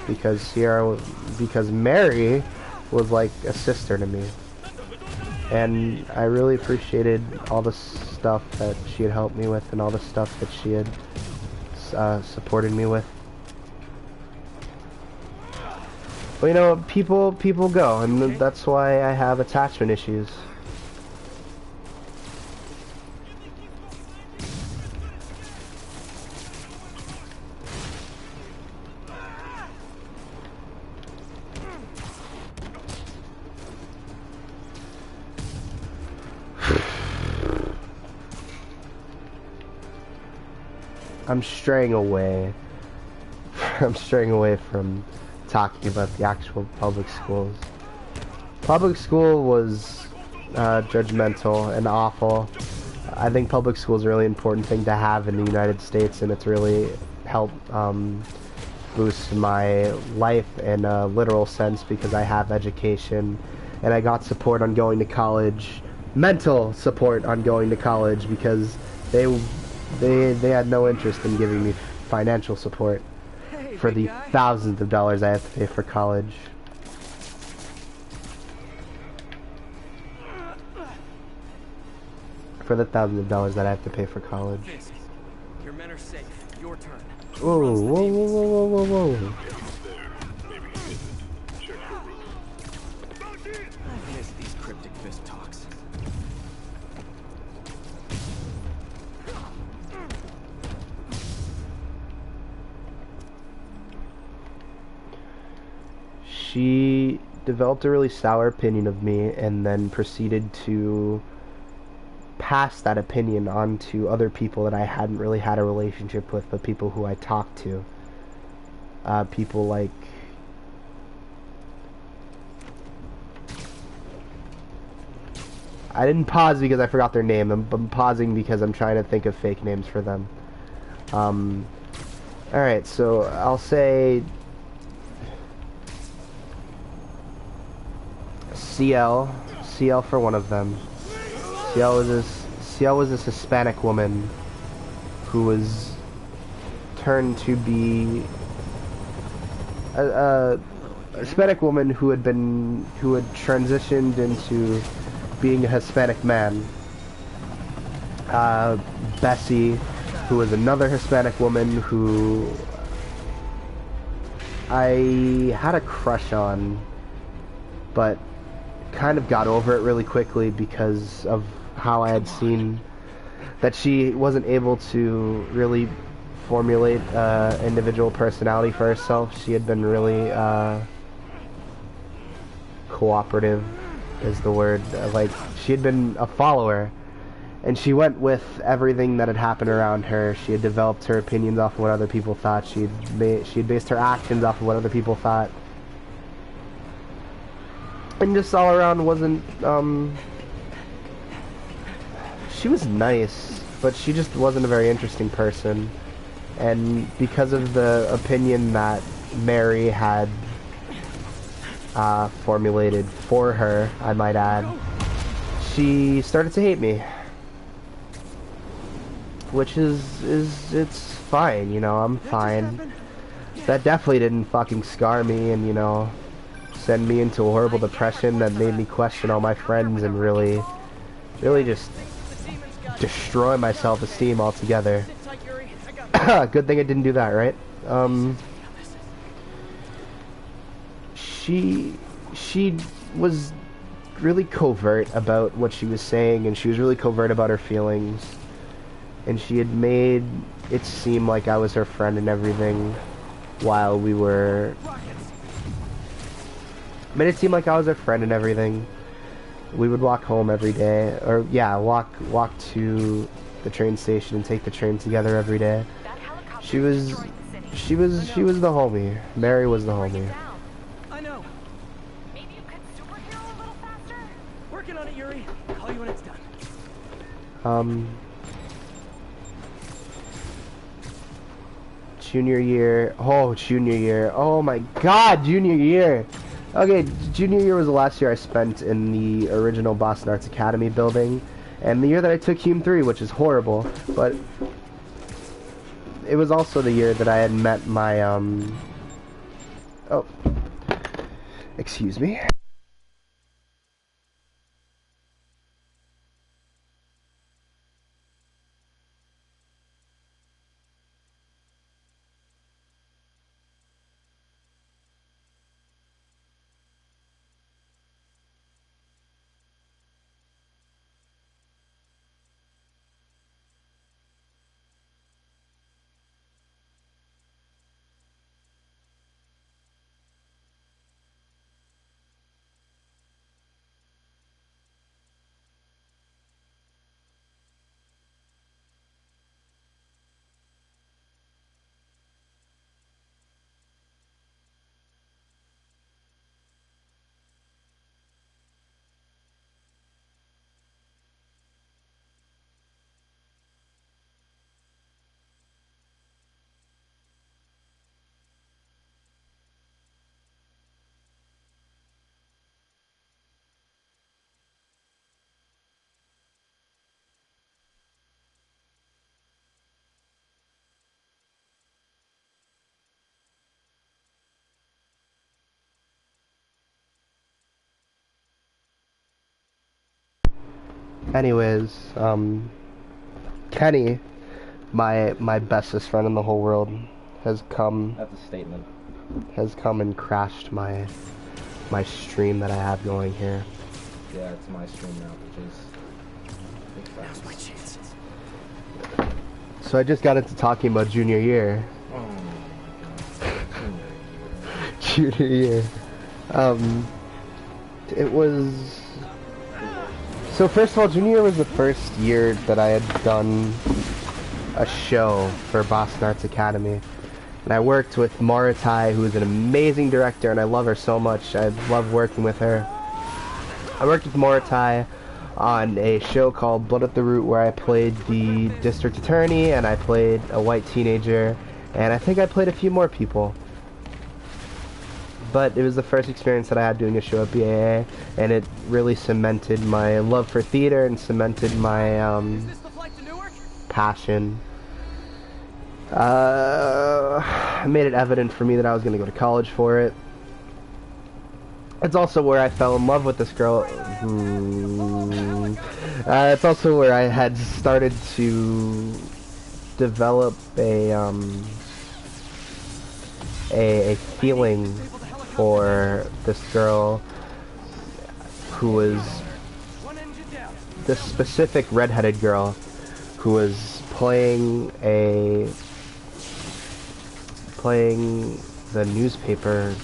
because Mary was like a sister to me. And I really appreciated all the stuff that she had helped me with and all the stuff that she had supported me with. But you know, people go, and that's why I have attachment issues. I'm straying away. I'm straying away from talking about the actual public schools. Public school was judgmental and awful. I think public school is a really important thing to have in the United States, and it's really helped boost my life in a literal sense because I have education and I got support on going to college, mental support on going to college because they had no interest in giving me financial support for the thousands of dollars I have to pay for college. For the thousands of dollars that I have to pay for college.
Your men are safe. Your turn.
Whoa, whoa, whoa, whoa, whoa, whoa, whoa.
I've missed these cryptic fist talks.
She developed a really sour opinion of me and then proceeded to pass that opinion on to other people that I hadn't really had a relationship with, but people who I talked to. People like... I didn't pause because I forgot their name. I'm pausing because I'm trying to think of fake names for them. Alright, so I'll say... CL for one of them. CL was this Hispanic woman who was turned to be a Hispanic woman who had transitioned into being a Hispanic man. Bessie, who was another Hispanic woman who I had a crush on, but kind of got over it really quickly because of how I had seen that she wasn't able to really formulate individual personality for herself. She had been really cooperative is the word. Like, she had been a follower, and she went with everything that had happened around her. She had developed her opinions off of what other people thought. She had based her actions off of what other people thought. And just all around wasn't, she was nice, but she just wasn't a very interesting person. And because of the opinion that Mary had formulated for her, I might add, she started to hate me. Which it's fine, you know, I'm fine. That definitely didn't fucking scar me and, you know, send me into a horrible depression that made me question all my friends and really just destroy my self-esteem altogether. Good thing I didn't do that, right? She was really covert about what she was saying, and she was really covert about her feelings, and she had made it seem like I was her friend and everything while we were... Made it seem like I was her friend and everything. We would walk home every day, or yeah, walk to the train station and take the train together every day. She was the homie. Mary was the homie.
I know.
Maybe you could superhero a little faster?
Working on it, Yuri. Call you when it's done.
Junior year. Oh my god, junior year. Okay, junior year was the last year I spent in the original Boston Arts Academy building, and the year that I took Hume 3, which is horrible, but it was also the year that I had met my, oh, excuse me. Anyways, Kenny, my bestest friend in the whole world, has come.
That's a statement.
Has come and crashed my stream that I have going here.
Yeah, it's my stream now, which is big
Now's my
facts.
chance.
So I just got into talking about junior year.
Oh my god.
Junior year. It was... So first of all, junior year was the first year that I had done a show for Boston Arts Academy. And I worked with Maratai, who is an amazing director, and I love her so much. I love working with her. I worked with Maratai on a show called Blood at the Root, where I played the district attorney, and I played a white teenager, and I think I played a few more people. But it was the first experience that I had doing a show at BAA, and it really cemented my love for theater and cemented my passion. It made it evident for me that I was going to go to college for it. It's also where I fell in love with this girl. It's also where I had started to develop a feeling for this girl who was this specific redheaded girl who was playing the newspaper,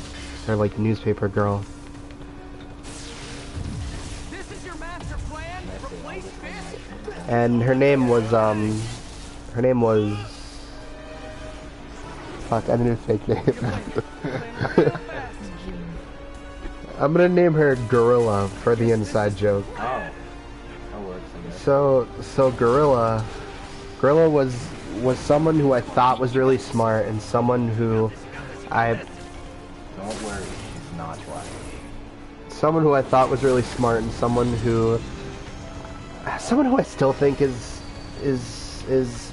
or like newspaper girl. And her name was fuck, I need a fake name. I'm gonna name her Gorilla for the inside joke.
Oh, that works, I guess.
So Gorilla was someone who I thought was really smart, and someone who
Don't worry, she's not right.
Someone who I thought was really smart, and someone who I still think is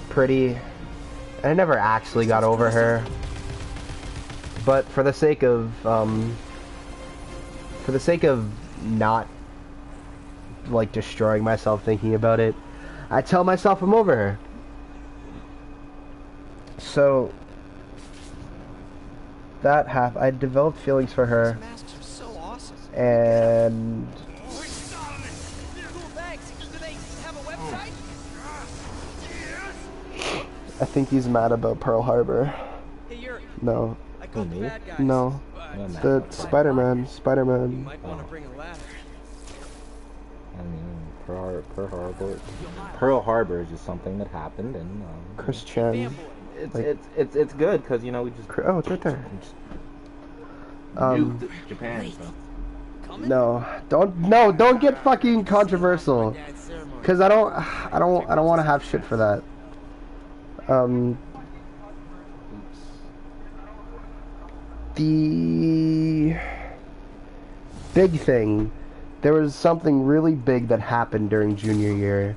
pretty. I never actually got over her, but for the sake of not like destroying myself thinking about it, I tell myself I'm over her. So that I developed feelings for her, and I think he's mad about Pearl Harbor. No. No. The Spider-Man.
You might want to bring a ladder.
I mean, Pearl Harbor is just something that happened, and
Chris Chen.
it's good because, you know, we just
Oh, it's right there.
nuked Japan. So.
No, don't get fucking controversial, because I don't want to have shit for that. The big thing, there was something really big that happened during junior year.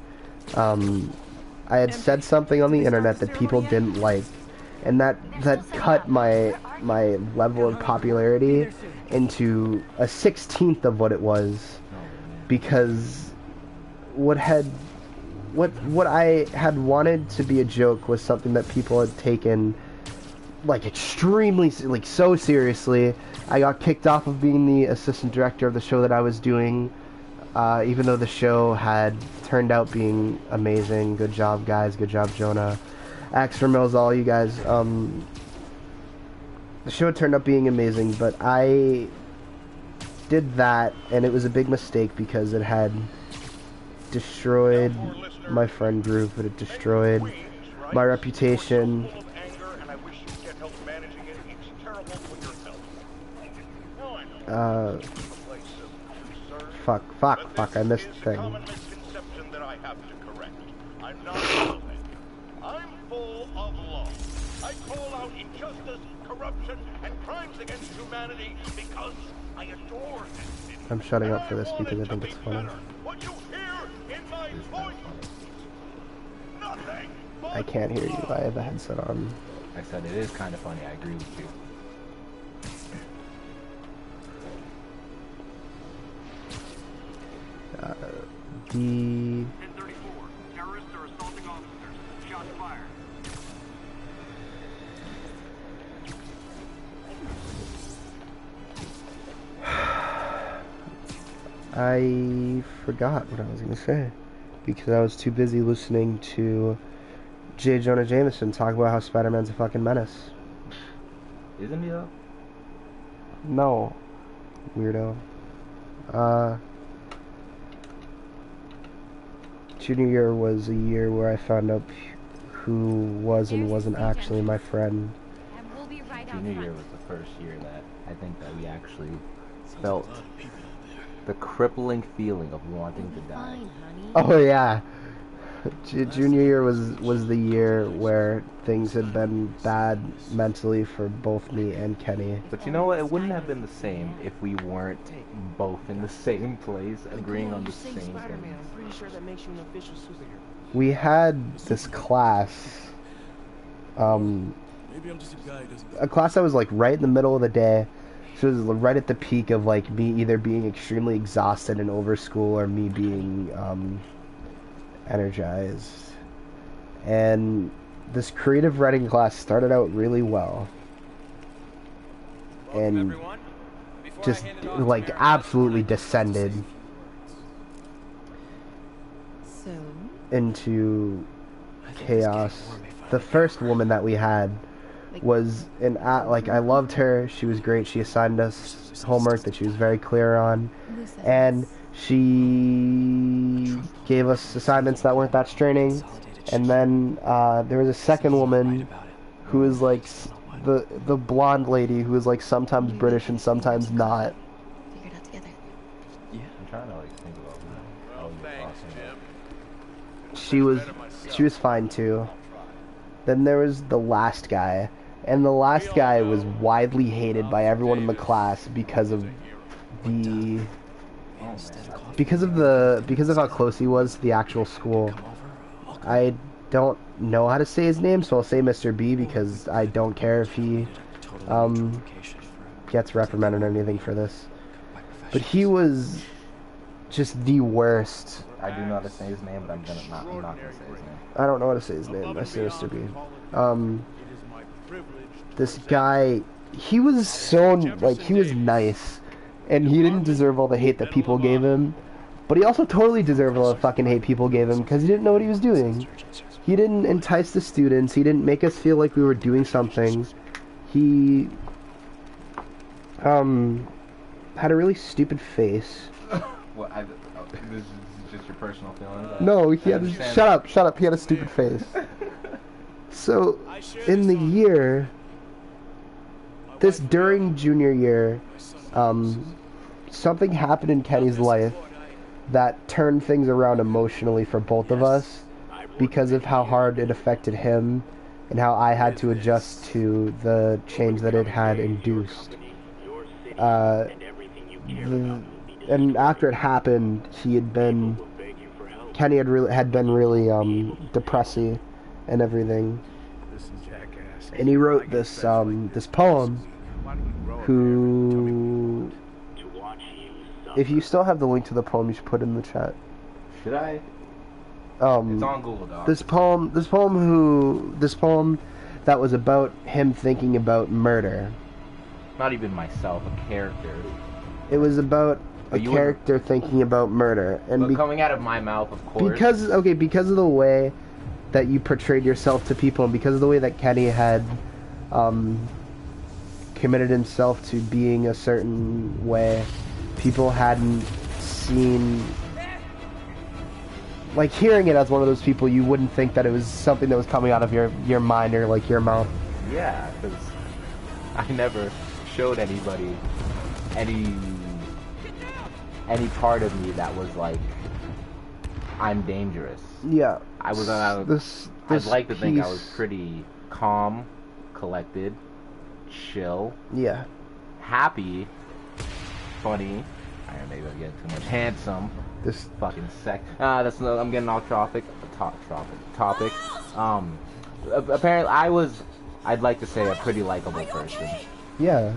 I had said something on the internet that people didn't like, and that cut my level of popularity into a 16th of what it was, because what I had wanted to be a joke was something that people had taken like extremely, like so seriously. I got kicked off of being the assistant director of the show that I was doing, even though the show had turned out being amazing. Good job, guys. Good job, Jonah. Axe for Mills, all you guys. The show turned out being amazing, but I did that, and it was a big mistake because it had destroyed my friend group, and it destroyed my reputation. Fuck, I missed the thing.
I'm full of love. I call out injustice, corruption, and crimes against humanity because I adore this city.
I'm shutting up for this because I think it's funny.
What you hear in my voice? Nothing.
I can't hear you. I have a headset on.
I said it is kind of funny. I agree with you.
the
1034. Terrorists are assaulting officers. Shots fired.
I forgot what I was gonna say because I was too busy listening to J. Jonah Jameson talk about how Spider-Man's a fucking menace.
Isn't he though?
No, weirdo. Junior year was a year where I found out who was and wasn't actually my friend.
And we'll be right out
Junior year
front.
was the first year that I think that we actually felt the crippling feeling of wanting to die.
Fine, honey.
Oh yeah, junior year was the year where things had been bad mentally for both me and Kenny.
But you know what? It wouldn't have been the same if we weren't both in the same place, agreeing on the same things.
I'm pretty sure that makes you an official superhero.
We had this class,
Maybe I'm just a guy who doesn't.
a class that was like right in the middle of the day. So it was right at the peak of like me either being extremely exhausted and over school or me being energized. And this creative writing class started out really well. And just like absolutely descended
So,
into chaos. The first woman that we had was like I loved her. She was great. She assigned us homework that she was very clear on, and she gave us assignments that weren't that straining. And then there was a second woman who was like the blonde lady who was like sometimes British and sometimes not.
Figure it out together.
I'm trying to like think about how you
She was fine too. Then there was the last guy, and the last guy was widely hated by everyone in the class because of how close he was to the actual school. I don't know how to say his name, so I'll say Mr. B because I don't care if he gets reprimanded or anything for this. But he was just the worst.
I do know how to say his name, but I'm not gonna say his name.
I don't know how to say his name. I say Mr. B. This guy, he was so, like, he was nice. And he didn't deserve all the hate that people gave him. But he also totally deserved all the fucking hate people gave him because he didn't know what he was doing. He didn't entice the students. He didn't make us feel like we were doing something. He, had a really stupid face.
Well, this is just your personal feelings?
No, he had a, shut up, he had a stupid face. So, in the year, during junior year, something happened in Kenny's life that turned things around emotionally for both of us because of how hard it affected him and how I had to adjust to the change that it had induced. And after it happened, Kenny had been really depressing and everything. And he wrote this poem. Who, if you still have the link to the poem, you should put it in the chat.
Should I? It's on Google Docs.
This poem that was about him thinking about murder.
Not even myself, a character.
It was about a character thinking about murder, and
coming out of my mouth, of course.
because of the way that you portrayed yourself to people, and because of the way that Kenny had committed himself to being a certain way, people hadn't seen, like, hearing it as one of those people, you wouldn't think that it was something that was coming out of your mind or like your mouth.
Yeah, because I never showed anybody any part of me that was like, I'm dangerous.
Yeah.
I was I'd like to think I was pretty calm, collected, chill.
Yeah.
Happy, funny. Maybe I'm getting too much. Handsome.
This
fucking I'm getting off topic. Apparently I'd like to say a pretty likable person.
Yeah.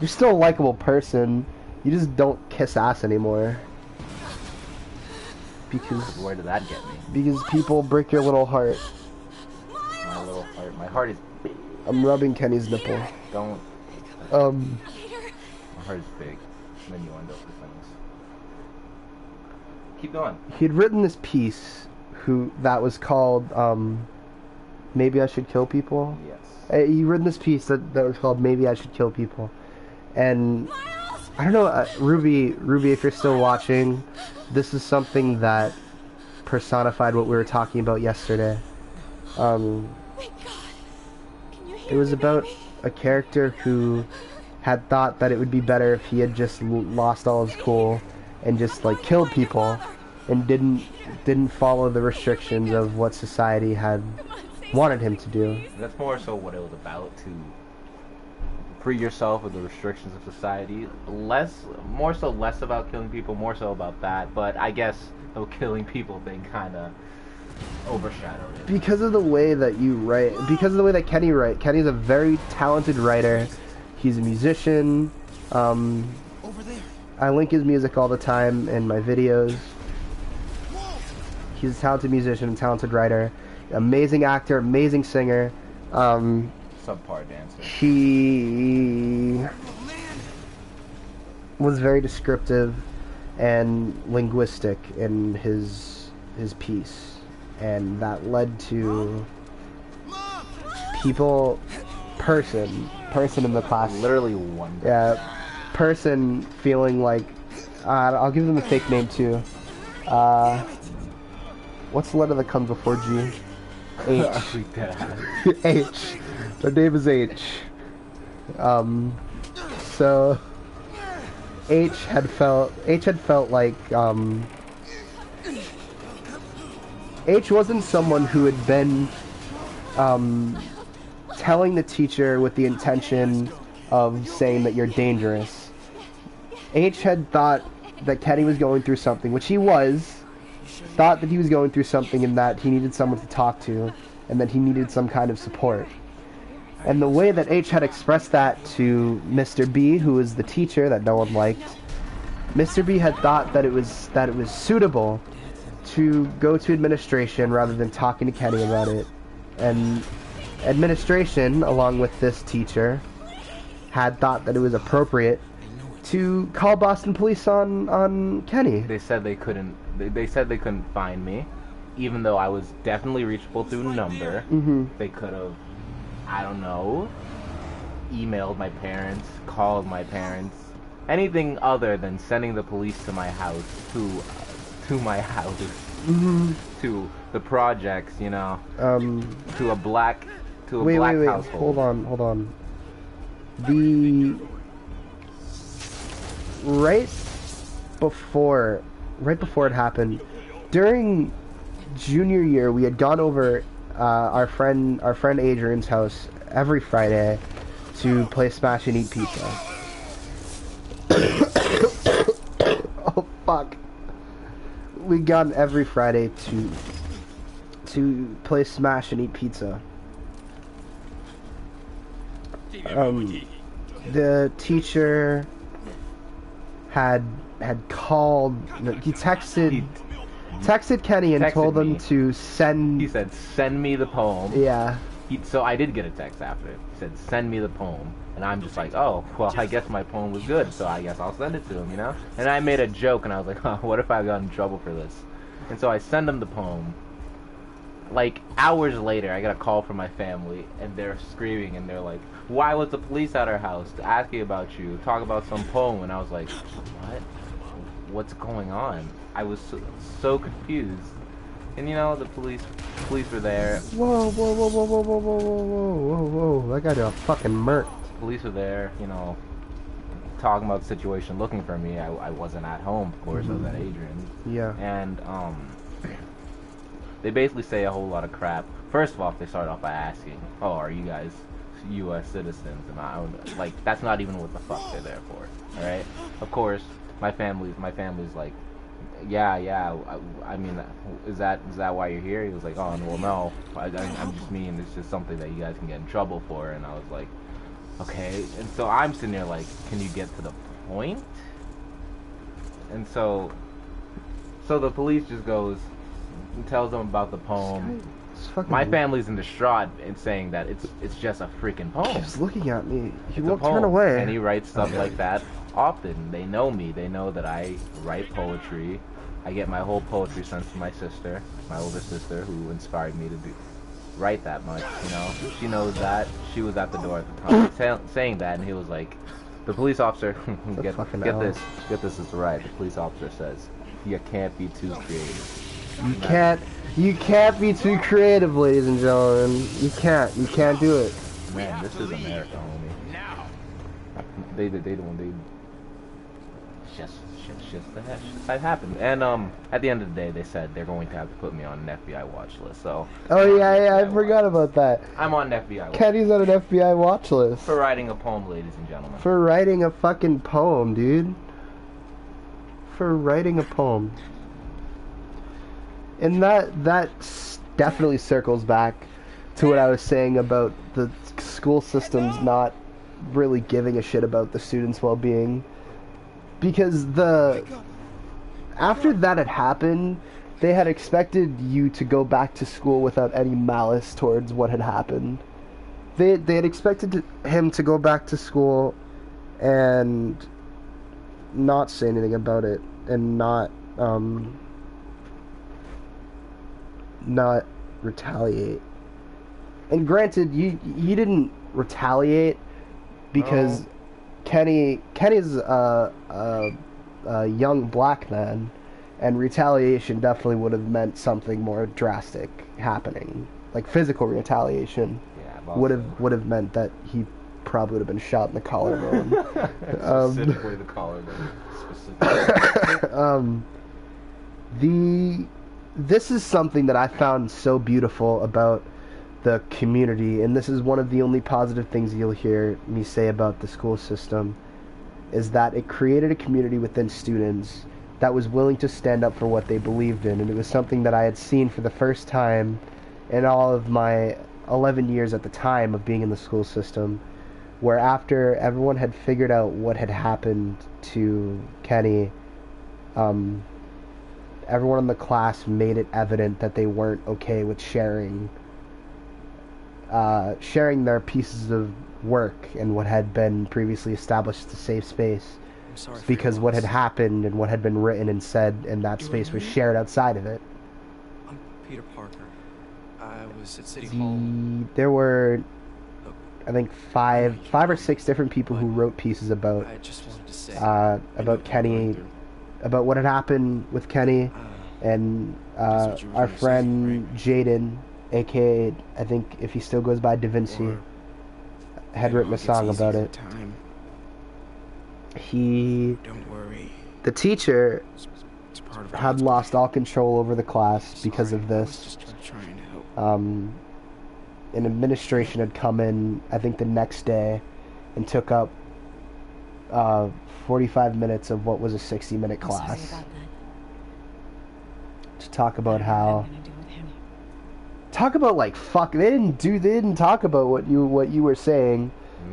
You're still a likable person. You just don't kiss ass anymore. Because
Where did that get me?
because people break your little heart.
My little heart. My heart is big.
I'm rubbing Kenny's nipple.
Don't.
Um,
My heart is big. And then you end up with things. Keep going.
he'd written this piece that was called Maybe I Should Kill People.
Yes.
He written this piece that was called Maybe I Should Kill People. And I don't know, Ruby, if you're still watching, this is something that personified what we were talking about yesterday. It was about a character who had thought that it would be better if he had just lost all his cool and just like killed people and didn't follow the restrictions of what society had wanted him to do.
That's more so what it was about, to free yourself of the restrictions of society. Less about killing people, more so about that. But I guess the killing people thing kind of overshadowed it.
Because of the way that you write, because of the way that Kenny writes. Kenny's a very talented writer. He's a musician.
Over there.
I link his music all the time in my videos. He's a talented musician, talented writer, amazing actor, amazing singer.
Subpar dancer.
He was very descriptive and linguistic in his piece, and that led to person in the class,
Literally one.
person feeling like, I'll give them a fake name too. What's the letter that comes before G? H. H. Their name is H. So H had felt like H wasn't someone who had been telling the teacher with the intention of saying that you're dangerous. H had thought that Kenny was going through something, which he was. Thought that he was going through something and that he needed someone to talk to, and that he needed some kind of support. And the way that H had expressed that to Mr. B, who was the teacher that no one liked, Mr. B had thought that it was suitable to go to administration rather than talking to Kenny about it. And administration, along with this teacher, had thought that it was appropriate to call Boston police on Kenny.
They said they couldn't. They said they couldn't find me, even though I was definitely reachable through number.
Mm-hmm.
They could have, I don't know, emailed my parents, called my parents, anything other than sending the police to my house, to my house,
Mm-hmm.
to the projects, you know, to a black
Wait,
household.
hold on. Right before it happened, during junior year, we had gone over our friend Adrian's house every Friday to play Smash and eat pizza. Oh fuck! We'd gone every Friday to play Smash and eat pizza. The teacher had called. He texted Kenny and told him to send.
He said, "Send me the poem."
Yeah.
So I did get a text after it. He said, "Send me the poem," and I'm just like, "Oh, well, I guess my poem was good, so I guess I'll send it to him," you know. And I made a joke, and I was like, "Huh, what if I got in trouble for this?" And so I send him the poem. Like hours later, I got a call from my family, and they're screaming, and they're like, "Why was the police at our house asking about you, talk about some poem?" And I was like, "What? What's going on?" I was so confused. And you know, the police were there.
Whoa! That guy got fucking murked.
Police were there, you know, talking about the situation, looking for me. I wasn't at home, of course. I was at Adrian's.
Yeah.
And they basically say a whole lot of crap. First of all, they start off by asking, "Oh, are you guys U.S. citizens?" And I was like, that's not even what the fuck they're there for. All right. Of course, my family's like, yeah. I mean, is that why you're here? He was like, "Oh, well, no. I'm just mean. It's just something that you guys can get in trouble for." And I was like, okay. And so I'm sitting there like, can you get to the point? And so So the police just goes and tells them about the poem.
It's fucking
My family's in distraught and saying that it's just a freaking poem.
He's looking at me. He
It's a
won't
poem.
turn away.
And he writes stuff like that often. They know me. They know that I write poetry. I get my whole poetry sense from my sister, my older sister, who inspired me to write that much, you know. She knows that. She was at the door at the time saying that, and he was like, the police officer, get this is right. The police officer says, you can't be too creative. You can't be too creative, ladies and gentlemen. You can't do it. Man, this is America, homie.
Now.
They that happened. And at the end of the day, they said they're going to have to put me on an FBI watch list. So.
Oh yeah, I forgot about that.
I'm on an FBI watch.
Kenny's on an FBI watch list.
For writing a poem, ladies and gentlemen.
For writing a fucking poem, dude. For writing a poem. And that definitely circles back to what I was saying about the school systems not really giving a shit about the students' well-being. Because after that had happened, they had expected you to go back to school without any malice towards what had happened. They had expected him to go back to school and not say anything about it and not retaliate. And granted, he didn't retaliate because Kenny's a young black man, and retaliation definitely would have meant something more drastic happening, like physical retaliation.
Yeah,
would have meant that he probably would have been shot in the collarbone.
Specifically the collarbone. Specifically.
This is something that I found so beautiful about the community, and this is one of the only positive things you'll hear me say about the school system, is that it created a community within students that was willing to stand up for what they believed in. And it was something that I had seen for the first time in all of my 11 years at the time of being in the school system, where after everyone had figured out what had happened to Kenny, everyone in the class made it evident that they weren't okay with sharing their pieces of work and what had been previously established as a safe space, because what had happened and what had been written and said in that space was shared outside of it.
I'm Peter Parker. I was at City Hall.
There were, I think, five or six different people who wrote pieces about
I just wanted to say
about Kenny, about what had happened with Kenny, and our friend Jaden, aka I think if he still goes by Da Vinci, had written a song about it.
Don't worry.
The teacher
It's part of
had lost all control over the class because of this.
Just trying to help.
An administration had come in, I think the next day, and took up 45 minutes of what was a 60-minute class to talk about how. Talk about like fuck. They didn't talk about what you were saying.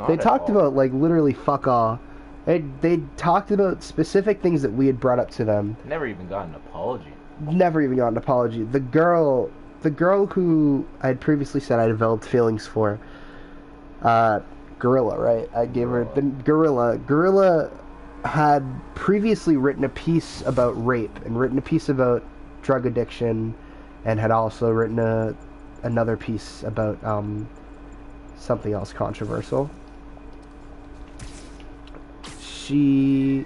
They talked about like literally fuck all. They talked about specific things that we had brought up to them.
Never even got an apology.
Never even got an apology. The girl who I had previously said I developed feelings for, Gorilla, right? I gave her the Gorilla. Gorilla had previously written a piece about rape and written a piece about drug addiction, and had also written another piece about something else controversial. She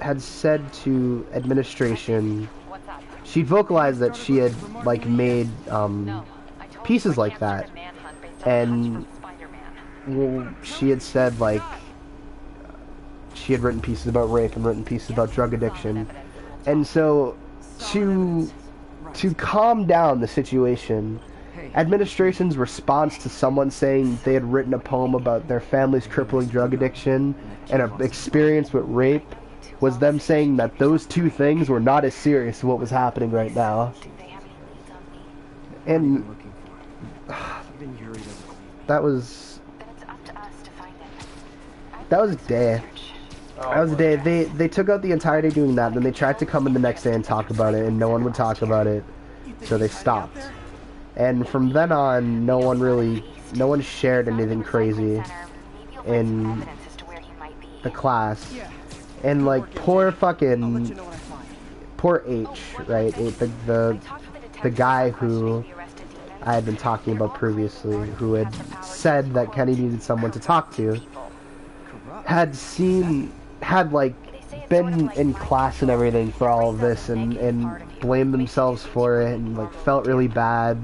had said to administration, she vocalized that she had like made pieces like that, and she had said like she had written pieces about rape and written pieces about drug addiction, and so to calm down the situation, administration's response to someone saying they had written a poem about their family's crippling drug addiction and an experience with rape was them saying that those two things were not as serious as what was happening right now. And that was a day.
Oh,
That was the day
boy.
they took out the entire day doing that. Then they tried to come in the next day and talk about it, and no one would talk about it, so they stopped. And from then on, no one shared anything crazy in the class. And like poor fucking poor H, right? The guy who I had been talking about previously, who had said that Kenny needed someone to talk to, had like been in class and everything for all of this and blamed themselves for it and like felt really bad.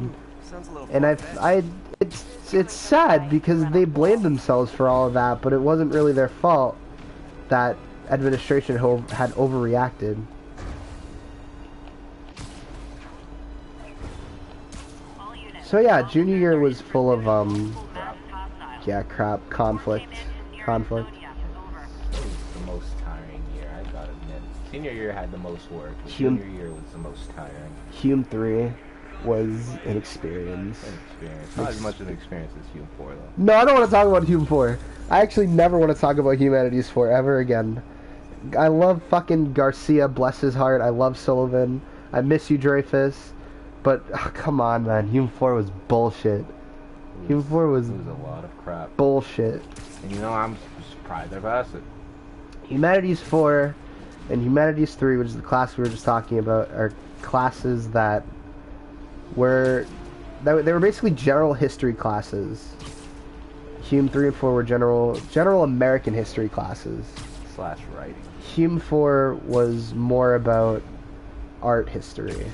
And it's sad because they blamed themselves for all of that, but it wasn't really their fault that administration had overreacted. So yeah, junior year was full of crap, conflict.
It was the most tiring year, I gotta admit. Senior year had the most work, but junior year was the most tiring.
Hume 3 was an experience.
Not as much of an experience as Hume 4 though.
No, I don't want to talk about Hume 4. I actually never want to talk about Humanities 4 ever again. I love fucking Garcia, bless his heart. I love Sullivan. I miss you, Dreyfus. But, come on, man. Hume 4 was bullshit. Hume 4 was...
It was a lot of crap.
Bullshit.
And you know, I'm surprised I passed it.
Humanities 4 and Humanities 3, which is the class we were just talking about, are classes that were... They were basically general history classes. Hume 3 and 4 were general American history classes.
/ writing.
Hume 4 was more about art history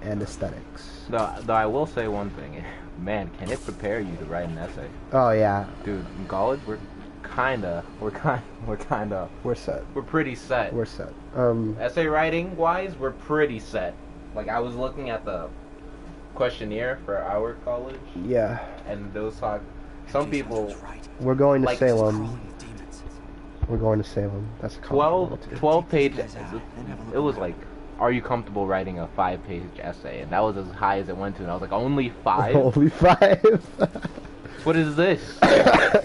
and aesthetics.
Though I will say one thing, man, can it prepare you to write an essay?
Oh yeah,
dude. In college, we're
set.
We're pretty set.
We're set.
Essay writing wise, we're pretty set. Like I was looking at the questionnaire for our college.
Yeah.
And those talk. Some people.
We're going to
like,
Salem. We're going to Salem. That's a
12 pages. It was like, are you comfortable writing a 5-page essay? And that was as high as it went to. And I was like, only 5?
Only 5?
What is this?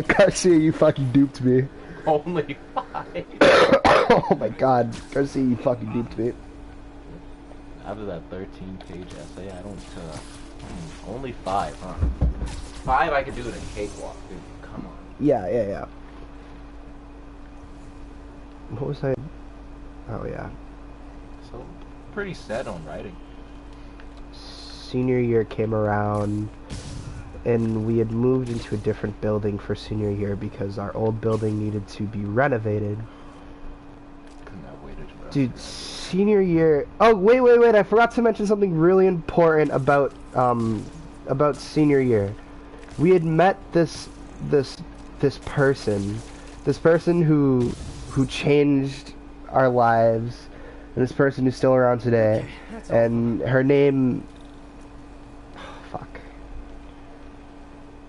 Garcia, you fucking duped me.
Only 5?
Oh my god. Garcia, you fucking duped me.
After that 13-page essay, I don't, only 5, huh? 5 I could do in a cakewalk, dude. Come on.
Yeah. What was I? Oh yeah.
So, pretty set on writing.
Senior year came around, and we had moved into a different building for senior year because our old building needed to be renovated.
Couldn't have waited for
Dude, senior year... Oh, wait, I forgot to mention something really important about senior year. We had met this person who changed our lives, and this person who's still around today, and her name...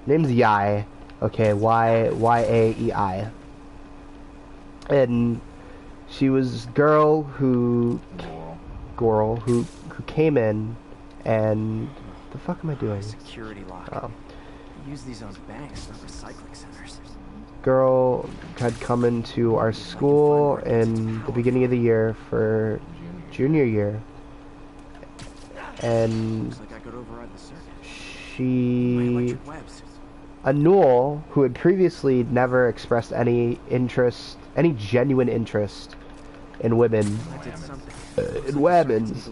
Name's Yai. Okay, Y-A-E-I. And she was a girl who came in, and the fuck am I doing?
Security lock.
Oh.
Use these on banks, not recycling centers.
Girl had come into our school in the beginning of the year for junior year, and
Looks like I could override the circuit.
she... Anul, who had previously never expressed any genuine interest in women, in women's,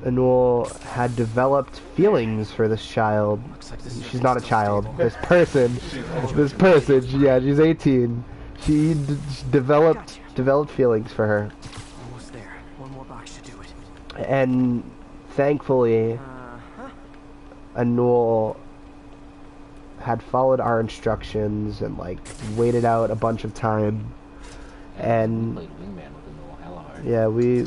Anul had developed feelings for this child. She's not a child. This person, yeah, she's 18. She developed feelings for her.
Almost there. One more box should do it.
And thankfully, Anul had followed our instructions and like waited out a bunch of time, and yeah, we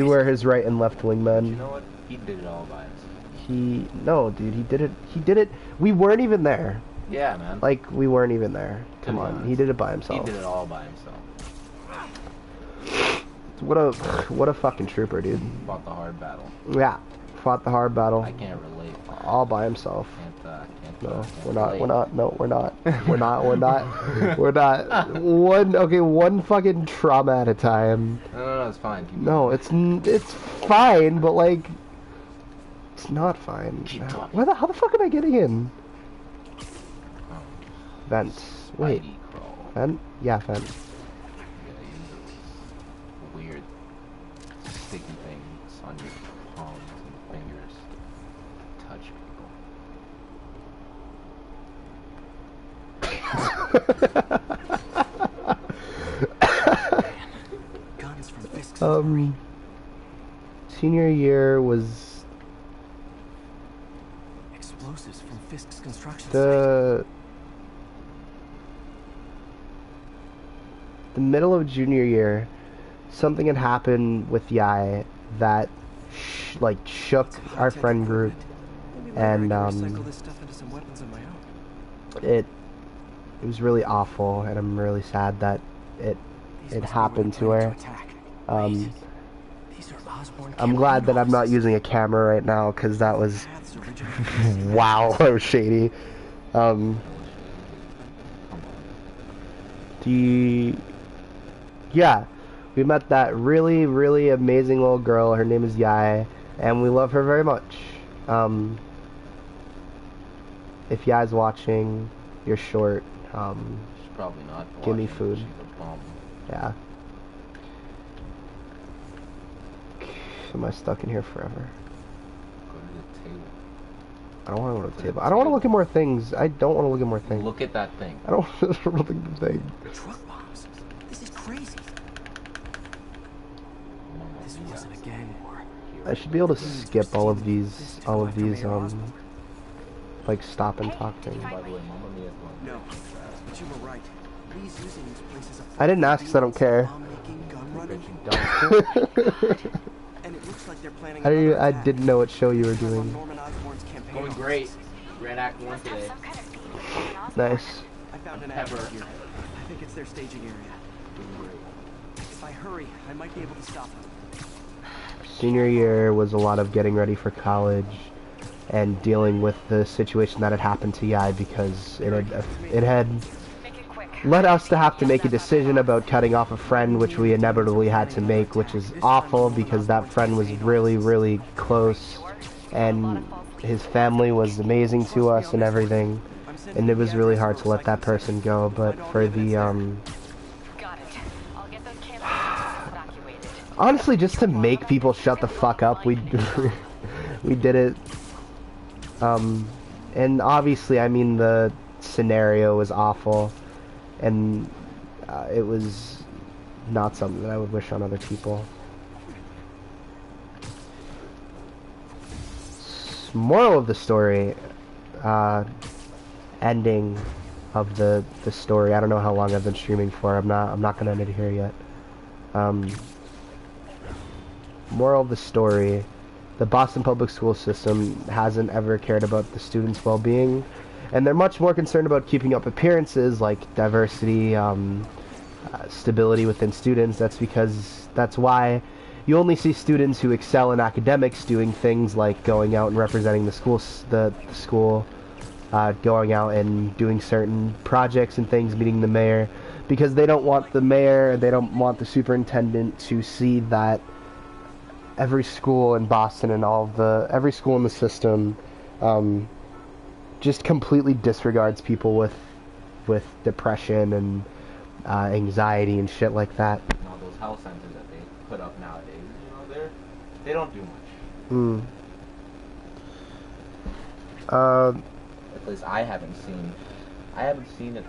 were his right and left wingman.
You know what? He did it all by himself.
No, dude, he did it. We weren't even there.
Yeah, man.
Like we weren't even there. Come on, he did it by himself.
He did it all by himself.
What a fucking trooper, dude.
Fought the hard battle.
Yeah, fought the hard battle.
I can't relate.
All by himself.
Can't
No, we're not. We're not. No, we're not. We're not. We're not. We're not. One fucking trauma at a time.
No, it's fine.
No, it's fine, but like, it's not fine. How the fuck am I getting in? Vent. Wait. Vent? Yeah, vent.
Weird sticky things on your palms and fingers. Touch people.
Guns from Fisk's
Senior year was
explosives from Fisk's construction
the middle of junior year. Something had happened with Yai that shook our friend group, and it was really awful, and I'm really sad that it happened to her. I'm glad that I'm not using a camera right now, because that was wow, that was shady. Yeah, we met that really, really amazing little girl. Her name is Yai, and we love her very much. If Yai's watching, you're short.
She's probably not.
Give me food. Yeah. Am I stuck in here forever?
Go to the table.
I don't want to go to the table. I don't want to look at more things. I don't want to look at more things.
Look at that thing.
I don't want to look at the thing.
Truck bombs. This is crazy. This wasn't a gang war.
I should be able to skip all of these, like stop and talk things.
By the way, Mama Mia's going.
No, but you were right. Lee's using these places.
I didn't ask because I don't care.
And it looks like they're planning
I didn't know what show you were doing.
Going great. Ran Act 1 today.
Nice.
I found an ad here. I think it's their staging area. If I hurry, I might be able to stop them.
Senior year was a lot of getting ready for college and dealing with the situation that had happened to Yai, because it had led us to have to make a decision about cutting off a friend, which we inevitably had to make, which is awful because that friend was really, really close, and his family was amazing to us and everything, and it was really hard to let that person go. But for the honestly, just to make people shut the fuck up, we did it. And obviously, I mean, the scenario was awful, and it was not something that I would wish on other people. Moral of the story, ending of the story. I don't know how long I've been streaming for. I'm not gonna end it here yet. Moral of the story: the Boston public school system hasn't ever cared about the students' well-being, and they're much more concerned about keeping up appearances like diversity, stability within students. That's why you only see students who excel in academics doing things like going out and representing the school, going out and doing certain projects and things, meeting the mayor, because they don't want the mayor, they don't want the superintendent to see that every school in Boston and every school in the system just completely disregards people with depression and anxiety and shit like that.
And all those health centers that they put up nowadays, they don't do much. At least I haven't seen it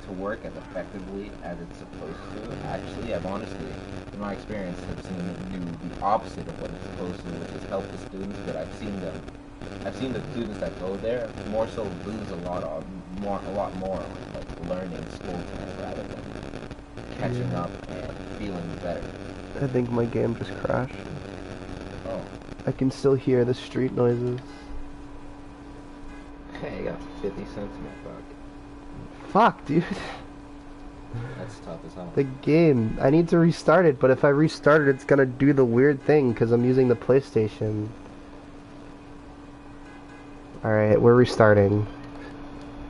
to work as effectively as it's supposed to. Actually, I've honestly, in my experience, have seen it do the opposite of what it's supposed to, which is help the students. But I've seen the students that go there more so lose a lot more like learning school time rather than catching up and feeling better.
I think my game just crashed.
Oh.
I can still hear the street noises.
Hey, I got 50 cents in my pocket.
Fuck, dude.
That's tough as hell.
The game. I need to restart it, but if I restart it, it's gonna do the weird thing because I'm using the PlayStation. Alright, we're restarting.